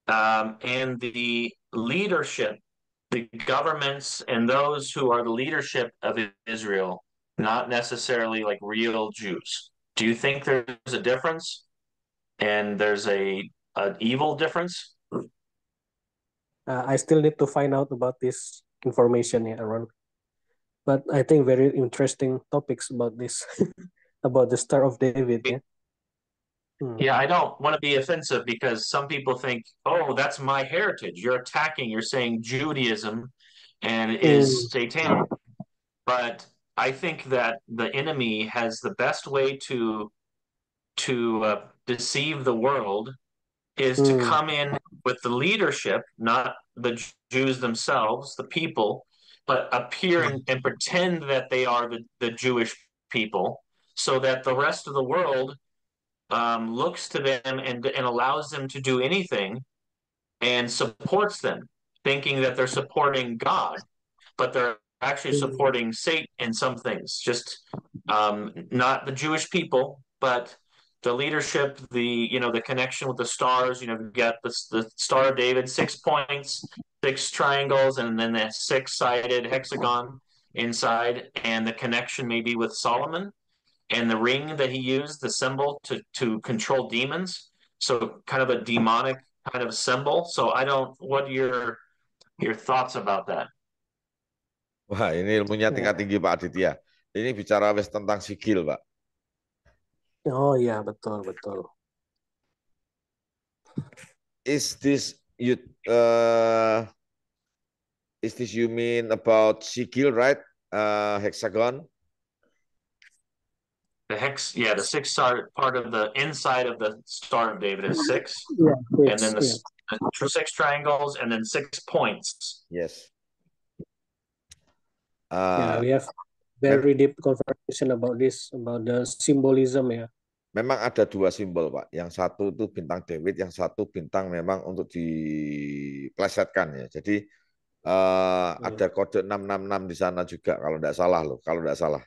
Speaker 2: and the leadership, the governments, and those who are the leadership of Israel, not necessarily like real Jews. Do you think there's a difference, and there's a an evil difference?
Speaker 3: I still need to find out about this information, yeah, Aaron. But I think very interesting topics about this, about the Star of David. Yeah. Hmm.
Speaker 2: Yeah, I don't want to be offensive because some people think, oh, that's my heritage. You're attacking, you're saying Judaism and
Speaker 3: Mm.
Speaker 2: is satanic. But I think that the enemy has the best way to deceive the world is to
Speaker 3: Mm.
Speaker 2: come in with the leadership, not the Jews themselves, the people, but appear and pretend that they are the Jewish people so that the rest of the world looks to them and allows them to do anything and supports them, thinking that they're supporting God, but they're actually
Speaker 3: Mm.
Speaker 2: supporting Satan in some things. Just not the Jewish people, but the leadership, the connection with the stars. You get the Star of David, 6 points, six triangles, and then that six-sided hexagon inside, and the connection maybe with Solomon and the ring that he used, the symbol to control demons. So kind of a demonic kind of symbol. So I don't. What are your thoughts about that?
Speaker 1: Wah, ini ilmunya
Speaker 3: Yeah.
Speaker 1: tingkat tinggi Pak Aditya. Ini bicara wes tentang sigil, Pak.
Speaker 3: Oh ya, betul betul.
Speaker 1: Is this you uh is this you mean about sigil, right? Hexagon.
Speaker 2: The six star part of the inside of the Star of David is six,
Speaker 3: Yeah,
Speaker 2: and then
Speaker 3: yeah.
Speaker 2: the six triangles, and then 6 points.
Speaker 1: Yes.
Speaker 3: Yeah,
Speaker 1: Uh,
Speaker 3: we have very deep conversation about this, about the symbolism ya.
Speaker 1: Memang ada dua simbol, Pak. Yang satu itu bintang David, yang satu bintang memang untuk diplesetkan ya. Jadi ada kode 666 di sana juga kalau tidak salah loh, kalau tidak salah.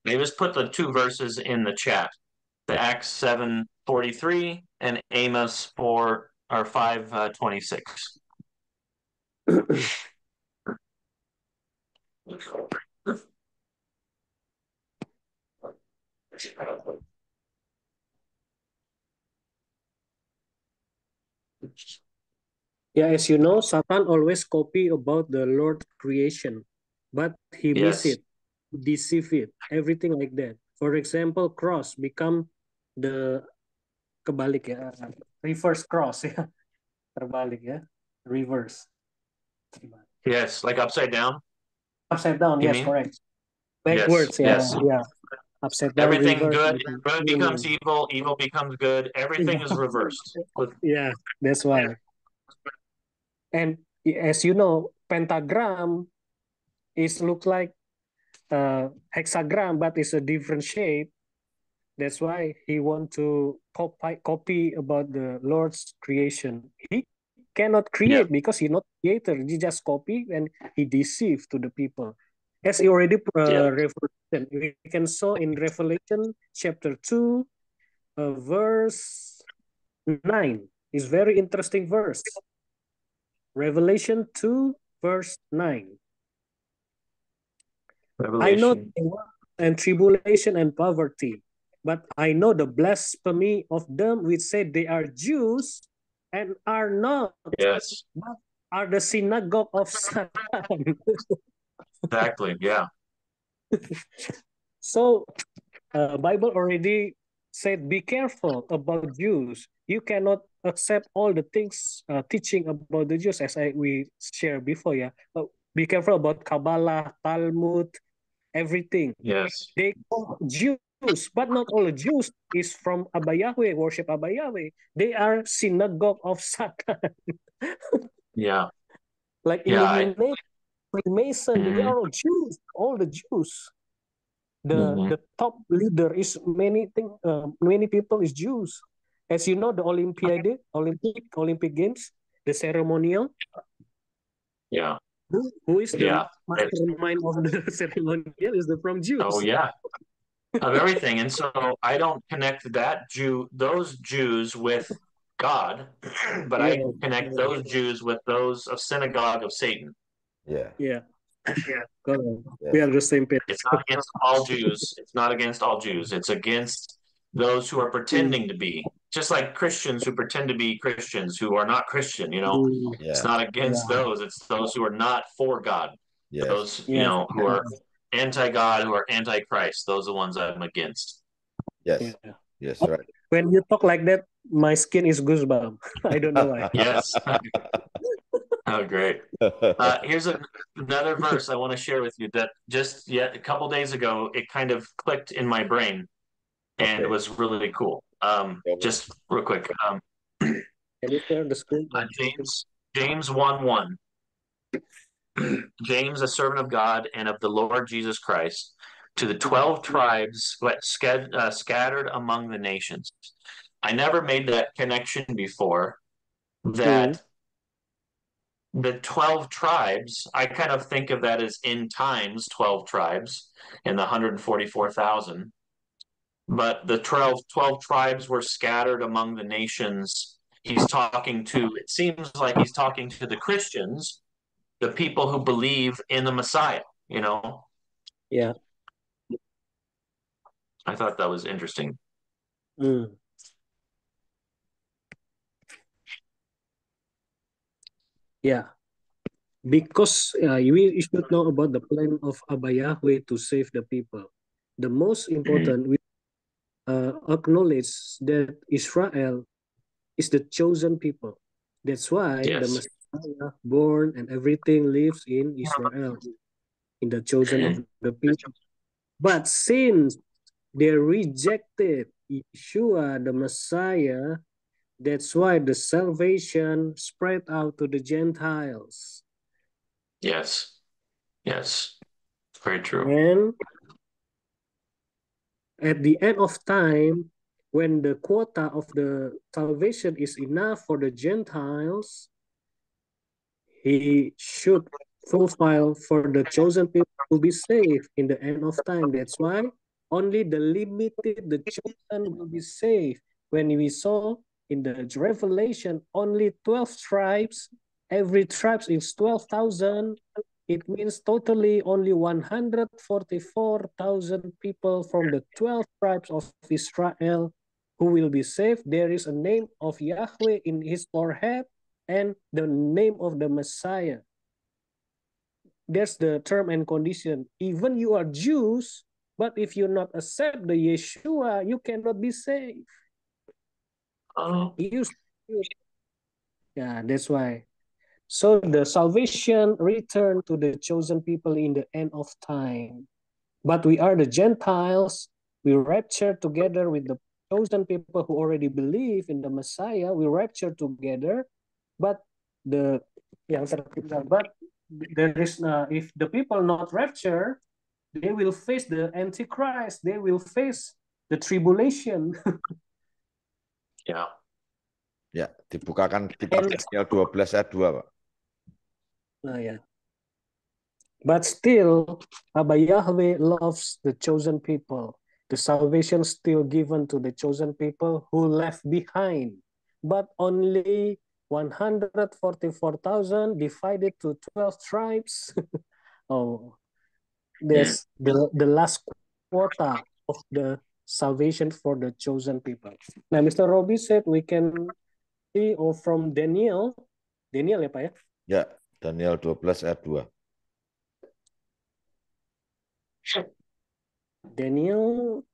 Speaker 2: They just put the two verses in the chat. The Acts 7:43 and Amos 4 or 5:26.
Speaker 3: Yeah, as you know, Satan always copy about the Lord creation, but he miss
Speaker 2: Yes.
Speaker 3: it, deceive it, everything like that. For example, cross become the kebalik ya, reverse cross ya, terbalik ya, reverse.
Speaker 2: Yes, like upside down,
Speaker 3: Upside down,
Speaker 2: you
Speaker 3: yes,
Speaker 2: mean?
Speaker 3: correct.
Speaker 2: Yes,
Speaker 3: Backwards, yeah,
Speaker 2: yes.
Speaker 3: yeah. Upside down,
Speaker 2: Everything
Speaker 3: reverse.
Speaker 2: good, good becomes evil, evil becomes good. Everything is reversed.
Speaker 3: Yeah, that's why. And as you know, pentagram is look like hexagram, but it's a different shape. That's why he want to copy about the Lord's creation. He cannot
Speaker 2: Yeah.
Speaker 3: create because he's not creator. He just copy and he deceive to the people. As he already
Speaker 2: Yeah.
Speaker 3: Revelation, we can saw in Revelation chapter 2, verse 9. Is very interesting verse. Revelation 2, verse 9. I know
Speaker 2: Revelation.
Speaker 3: and tribulation and poverty, but I know the blasphemy of them which say they are Jews and are not,
Speaker 2: Yes,
Speaker 3: but are the synagogue of Satan.
Speaker 2: exactly. Yeah.
Speaker 3: So, Bible already said, be careful about Jews. You cannot accept all the things teaching about the Jews, as we shared before. Yeah, be careful about Kabbalah, Talmud, everything.
Speaker 2: Yes.
Speaker 3: They call Jews, but not all Jews is from Abba Yahweh, worship Abba Yahweh. They are synagogue of Satan.
Speaker 2: Yeah.
Speaker 3: Like
Speaker 2: Yeah.
Speaker 3: Illuminati, Freemason, they
Speaker 2: Mhm.
Speaker 3: are all Jews, all the Jews.
Speaker 2: Mhm.
Speaker 3: The top leader is many people is Jews. As you know, the Olympic Games, the ceremonial.
Speaker 2: Yeah.
Speaker 3: Who is the
Speaker 2: Yeah.
Speaker 3: mastermind of the ceremonial is from
Speaker 2: Oh,
Speaker 3: Jews.
Speaker 2: yeah. Of everything. And so I don't connect those Jews with God, but
Speaker 3: Yeah,
Speaker 2: I connect those Jews with those of synagogue of Satan.
Speaker 1: Yeah.
Speaker 3: yeah. Correct. We
Speaker 1: Yes.
Speaker 3: are the same page.
Speaker 2: It's not against all Jews. It's not against all Jews. It's against those who are pretending to be, just like Christians who pretend to be Christians who are not Christian, you know. It's
Speaker 1: Yeah.
Speaker 2: not against those. It's those who are not for God.
Speaker 1: Yes.
Speaker 2: Those,
Speaker 3: Yes.
Speaker 2: who are anti-God, who are anti-Christ. Those are the ones I'm against.
Speaker 1: Yes.
Speaker 3: Yeah.
Speaker 1: Yes. Right.
Speaker 3: When you talk like that, my skin is goosebump. I don't know why.
Speaker 2: Yes. Oh, great. Here's another verse I want to share with you that just yet a couple days ago, it kind of clicked in my brain and it
Speaker 1: Okay.
Speaker 2: was really cool. Just real quick.
Speaker 3: Can you share the screen?
Speaker 2: James 1:1. James, a servant of God and of the Lord Jesus Christ, to the 12 tribes scattered among the nations. I never made that connection before that the 12 tribes, I kind of think of that as in times 12 tribes in the 144,000. But the 12 tribes were scattered among the nations. It seems like he's talking to the Christians, the people who believe in the Messiah, you know?
Speaker 3: Yeah.
Speaker 2: I thought that was interesting.
Speaker 3: Mm. Yeah. Because we should know about the plan of Abba Yahweh to save the people. The most important, we acknowledge that Israel is the chosen people. That's why the
Speaker 2: Yes.
Speaker 3: Messiah born and everything lives in Israel, in the chosen of the people. But since they rejected Yeshua, the Messiah, that's why the salvation spread out to the Gentiles.
Speaker 2: Yes. Yes. Very true.
Speaker 3: And at the end of time, when the quota of the salvation is enough for the Gentiles, he should fulfill for the chosen people to be saved in the end of time. That's why only the limited, the chosen will be saved. When we saw in the Revelation, only 12 tribes, every tribe is 12,000. It means totally only 144,000 people from the 12 tribes of Israel who will be saved. There is a name of Yahweh in his forehead. and the name of the Messiah. That's the term and condition. Even you are Jews, but if you not accept the Yeshua, you cannot be saved.
Speaker 2: Oh,
Speaker 3: Yeah, that's why. So the salvation return to the chosen people in the end of time. But we are the Gentiles. We rapture together with the chosen people who already believe in the Messiah. We rapture together. But the but there is if the people not rapture, they will face the Antichrist. They will face the tribulation.
Speaker 2: yeah.
Speaker 1: Ya, dibukakan kitab Daniel 12 ayat 2, Pak.
Speaker 3: Nah, ya. But still, Abba Yahweh loves the chosen people. The salvation still given to the chosen people who left behind. But only 144,000 divided to 12 tribes. Oh, there's the last quota of the salvation for the chosen people. Now, Mr. Robbie said we can see from Daniel ya Pak ya?
Speaker 1: Ya, Daniel 12 ayat 2.
Speaker 3: Daniel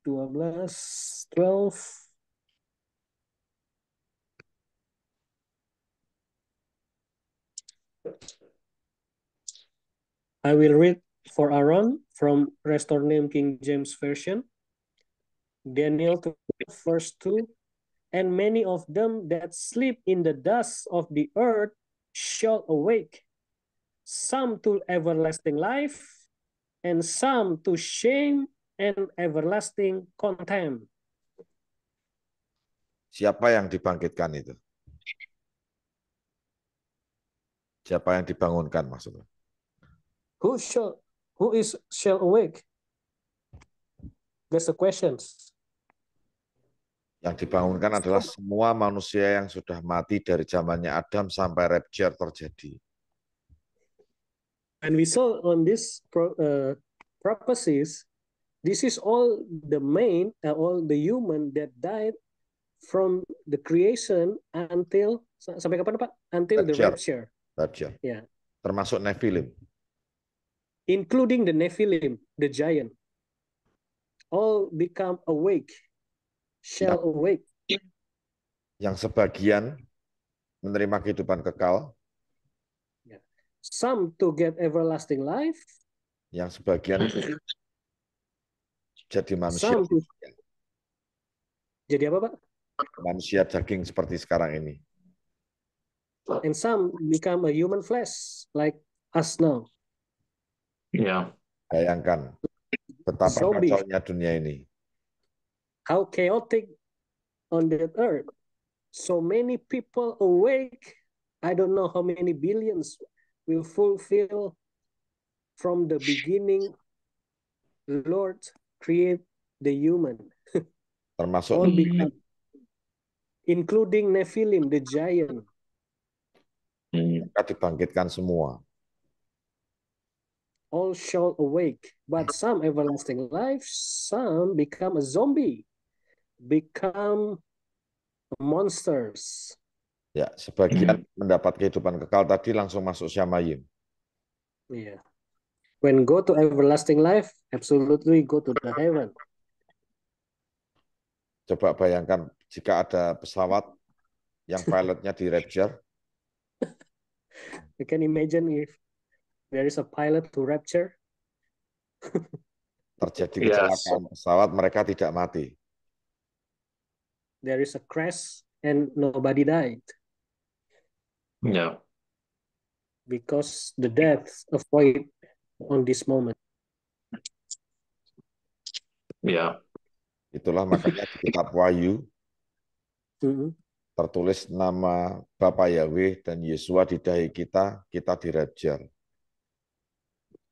Speaker 3: 12. I will read for Aaron from Restore Name King James Version. Daniel 12, verse 2. And many of them that sleep in the dust of the earth shall awake, some to everlasting life, and some to shame and everlasting contempt.
Speaker 1: Siapa yang dibangkitkan itu? Siapa yang dibangunkan maksudnya?
Speaker 3: Who shall awake? That's the question.
Speaker 1: Yang dibangunkan adalah semua manusia yang sudah mati dari zamannya Adam sampai rapture terjadi.
Speaker 3: And we saw on this prophecies, this is all the all the human that died from the creation until sampai kapan Pak? Until the rapture.
Speaker 1: Rapture.
Speaker 3: Yeah.
Speaker 1: Termasuk Nephilim.
Speaker 3: Including the Nephilim, the giant. All become awake. Shall awake.
Speaker 1: Yang sebagian menerima kehidupan kekal.
Speaker 3: Some to get everlasting life.
Speaker 1: Yang sebagian jadi manusia.
Speaker 3: Jadi apa Pak?
Speaker 1: Manusia daging seperti sekarang ini.
Speaker 3: And some become a human flesh like us now.
Speaker 2: Yeah.
Speaker 1: Bayangkan betapa kacaunya dunia ini.
Speaker 3: How chaotic on that earth. So many people awake. I don't know how many billions will fulfill from the beginning. Lord create the human.
Speaker 1: Termasuk
Speaker 3: all become, including Nephilim, the giant.
Speaker 1: Mereka dibangkitkan semua.
Speaker 3: All shall awake, but some everlasting life, some become a zombie, become monsters.
Speaker 1: Ya, sebagian mendapat kehidupan kekal tadi langsung masuk Syamayim.
Speaker 3: Yeah. When go to everlasting life, absolutely go to the heaven.
Speaker 1: Coba bayangkan jika ada pesawat yang pilotnya di rapture.
Speaker 3: You can imagine if there is a pilot to rapture.
Speaker 1: Terjadi kecelakaan pesawat, mereka tidak mati.
Speaker 3: There is a crash and nobody died.
Speaker 2: No.
Speaker 3: Because the death avoid on this moment.
Speaker 2: Yeah.
Speaker 1: Itulah makanya di kitab Wahyu tertulis nama Bapa Yahweh dan Yesua di dahi kita, kita di rapture.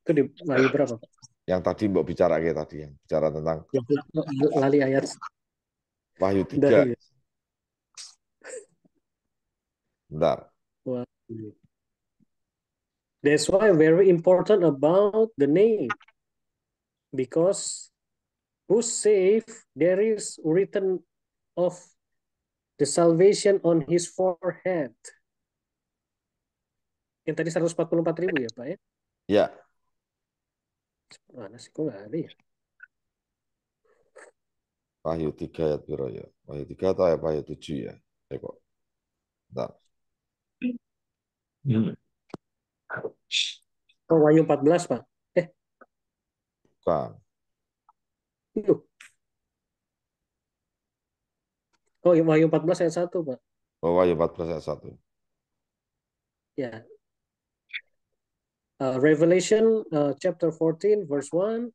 Speaker 3: Itu di Wahyu berapa?
Speaker 1: Yang tadi Mbok bicara tadi, yang bicara tentang
Speaker 3: lali ayat.
Speaker 1: Wahyu 3. Bentar.
Speaker 3: That's why very important about the name. Because who saved, there is written of the salvation on his forehead. Yang tadi 144.000 ya Pak ya?
Speaker 1: Ya,
Speaker 3: Mana sih kok nggak ada ya?
Speaker 1: Wahyu 3 ayat piro ya? Wahyu 3 atau ayat Wahyu 7 ya? Kok. Bentar.
Speaker 2: Hmm.
Speaker 3: Oh, Wahyu 14 Pak.
Speaker 1: Bukan.
Speaker 3: Loh. Oh, Wahyu 14 ayat 1 Pak.
Speaker 1: Oh, Wahyu 14 ayat 1.
Speaker 3: Ya. Revelation chapter 14 verse 1.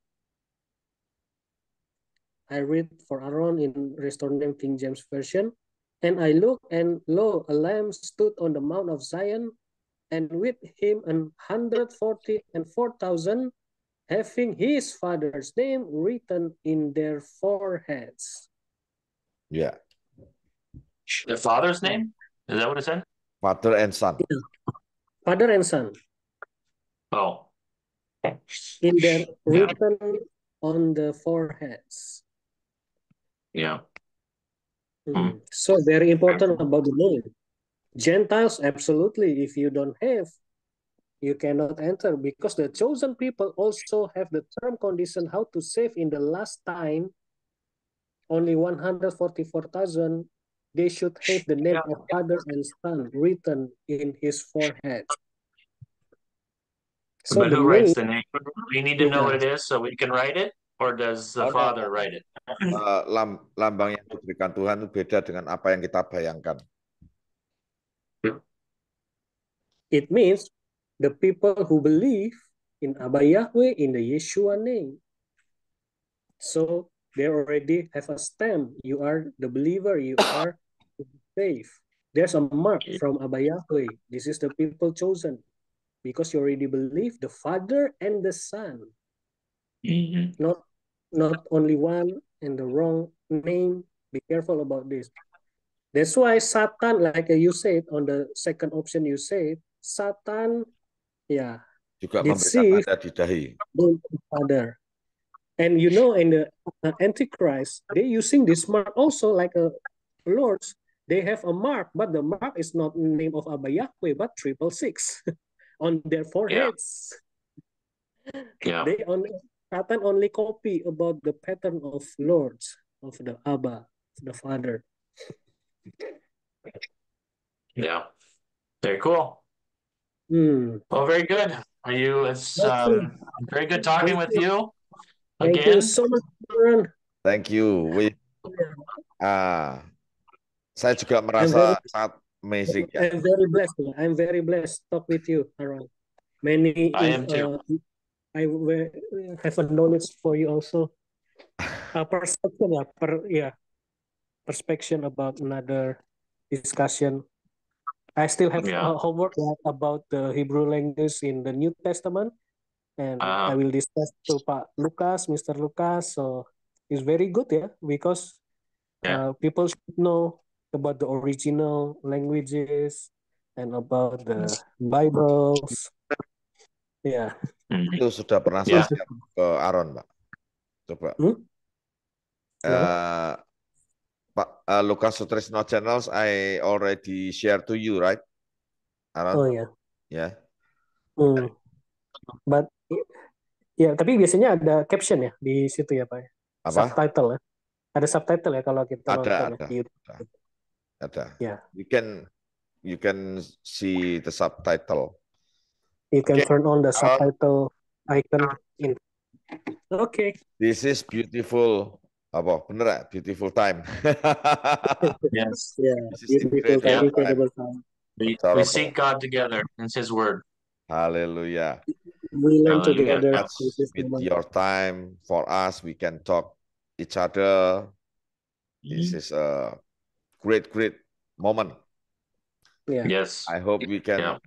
Speaker 3: I read for Aaron in Restored Name King James Version. And I looked, and lo, a lamb stood on the mount of Zion, and with him 144,000, having his father's name written in their foreheads.
Speaker 1: Ya,
Speaker 2: The father's name? Is that what it said?
Speaker 1: Father and Son.
Speaker 3: Father and son,
Speaker 2: Oh.
Speaker 3: in their
Speaker 2: Yeah.
Speaker 3: written on the foreheads.
Speaker 2: Yeah.
Speaker 3: So very important about the name. Gentiles, absolutely. If you don't have, you cannot enter, because the chosen people also have the term condition how to save in the last time. Only 144,000, they should have the name of father and son written in his forehead. So
Speaker 2: But
Speaker 3: the
Speaker 2: who
Speaker 3: name,
Speaker 2: writes the name? We need to know
Speaker 3: Yeah.
Speaker 2: what it is so we can write it, or does the
Speaker 1: Oh, no.
Speaker 2: father write it?
Speaker 1: Lambang yang diberikan Tuhan itu beda dengan apa yang kita bayangkan.
Speaker 3: it means the people who believe in Abba Yahweh in the Yeshua name. So they already have a stamp. You are the believer, you are saved. There's a mark from Abba Yahweh. This is the people chosen, because you already believe the Father and the Son. Not only one and the wrong name. Be careful about this. That's why Satan, like you said on the second option, you said Satan,
Speaker 1: Juga memberikan
Speaker 3: deceive
Speaker 1: tanda di dahi.
Speaker 3: the Father. And you know, in the Antichrist, they using this mark also like a Lord's. They have a mark, but the mark is not in the name of Abba Yahweh, but 666 on their foreheads.
Speaker 2: Yeah.
Speaker 3: They only Satan only copy about the pattern of Lord's, of the Abba, the Father.
Speaker 2: Yeah. Very cool. Well, very good. It's very good talking with you
Speaker 3: Thank
Speaker 2: again.
Speaker 3: you so much, Aaron.
Speaker 1: Thank you. Saya juga merasa sangat amazing.
Speaker 3: I'm very blessed. I'm very blessed to talk with you, Aaron.
Speaker 2: I am too.
Speaker 3: I have a knowledge for you also. Perspective about another discussion. I still have homework about the Hebrew language in the New Testament, and I will discuss to Pak Lucas, Mr. Lucas. So it's very good, because people should know about the original languages and about the Bibles.
Speaker 1: Itu sudah pernah saya share ke Aaron, Pak. Coba. Pak Lucas Sutrisno channels, I already share to you, right, Aaron?
Speaker 3: Oh ya.
Speaker 1: Yeah.
Speaker 3: But tapi biasanya ada caption ya di situ ya, Pak.
Speaker 1: Apa?
Speaker 3: Subtitle ya. Ada subtitle ya kalau kita nonton
Speaker 1: Ada.
Speaker 3: di YouTube.
Speaker 1: Ada.
Speaker 3: Yeah.
Speaker 1: You can see the subtitle.
Speaker 3: You can turn on the subtitle icon in. Okay.
Speaker 1: This is beautiful. Apa? Bener ya? Beautiful time.
Speaker 2: Yes.
Speaker 3: Yeah. Beautiful time. Incredible time.
Speaker 2: We seek God together. It's His word.
Speaker 1: Hallelujah.
Speaker 3: We learn together.
Speaker 1: With your time for us, we can talk each other. This is a great moment.
Speaker 3: Yeah.
Speaker 2: Yes.
Speaker 1: I hope we can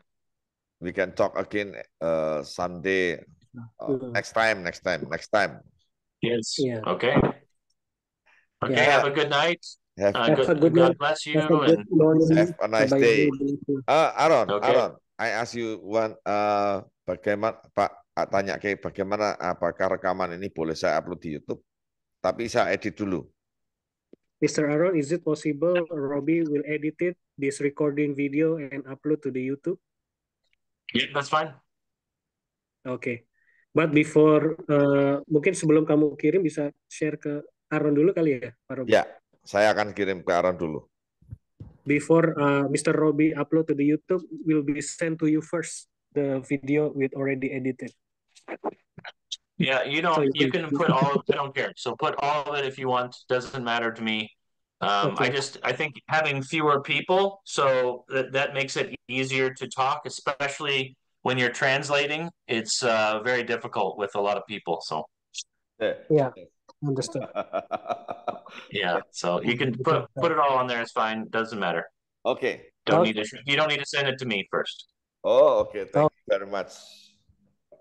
Speaker 1: talk again Sunday. Next time.
Speaker 2: Yes.
Speaker 3: Yeah.
Speaker 2: Okay. Have a good night. God bless you.
Speaker 1: Have a nice day. Aaron, I ask you one. Bagaimana Pak? Tanya ke bagaimana? Apakah rekaman ini boleh saya upload di YouTube? Tapi saya edit dulu.
Speaker 3: Mr. Aaron, is it possible Robbie will edit this recording video and upload to the YouTube?
Speaker 2: Yeah, that's fine.
Speaker 3: Oke. But before, mungkin sebelum kamu kirim bisa share ke Aaron dulu kali ya, Pak Robi?
Speaker 1: Ya, saya akan kirim ke Aaron dulu.
Speaker 3: Before Mr. Robi upload to the YouTube, will be sent to you first, the video with already edited.
Speaker 2: Yeah, you
Speaker 3: So
Speaker 2: don't. You
Speaker 3: you
Speaker 2: can put all. I don't care. So put all of it if you want. Doesn't matter to me.
Speaker 3: Okay.
Speaker 2: I think having fewer people, so that makes it easier to talk, especially when you're translating. It's very difficult with a lot of people. So
Speaker 3: Yeah, understood.
Speaker 2: yeah, so you can put it all on there. It's fine. Doesn't matter.
Speaker 1: Oke.
Speaker 2: You don't need to send it to me first.
Speaker 1: Oh, oke. Thank you very much.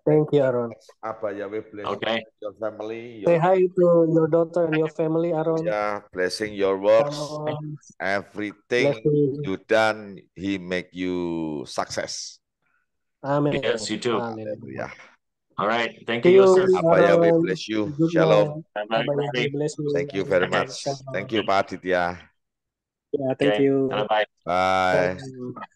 Speaker 3: Thank you, Aaron.
Speaker 1: Apa Yahweh bless
Speaker 2: Okay.
Speaker 1: your family,
Speaker 3: Say
Speaker 1: your
Speaker 3: hi to your daughter and your family, Aaron.
Speaker 1: blessing your works, everything
Speaker 3: Blessing.
Speaker 1: you done, He make you success.
Speaker 3: Amen.
Speaker 2: Yes, you too.
Speaker 3: Amen.
Speaker 1: Haleluya.
Speaker 2: All right. Thank
Speaker 3: See
Speaker 2: you,
Speaker 3: you,
Speaker 2: listeners.
Speaker 1: Apa Yahweh
Speaker 3: Aaron.
Speaker 1: bless you.
Speaker 3: Good
Speaker 1: Shalom.
Speaker 3: night.
Speaker 2: Bye,
Speaker 3: Bye-bye.
Speaker 2: everybody.
Speaker 3: Bless you.
Speaker 1: Thank you very
Speaker 3: Aaron.
Speaker 1: much.
Speaker 3: Shalom.
Speaker 1: Thank you, Pak Aditya.
Speaker 3: Yeah, thank
Speaker 2: Okay.
Speaker 3: you.
Speaker 2: Bye.
Speaker 1: Bye.
Speaker 3: Bye.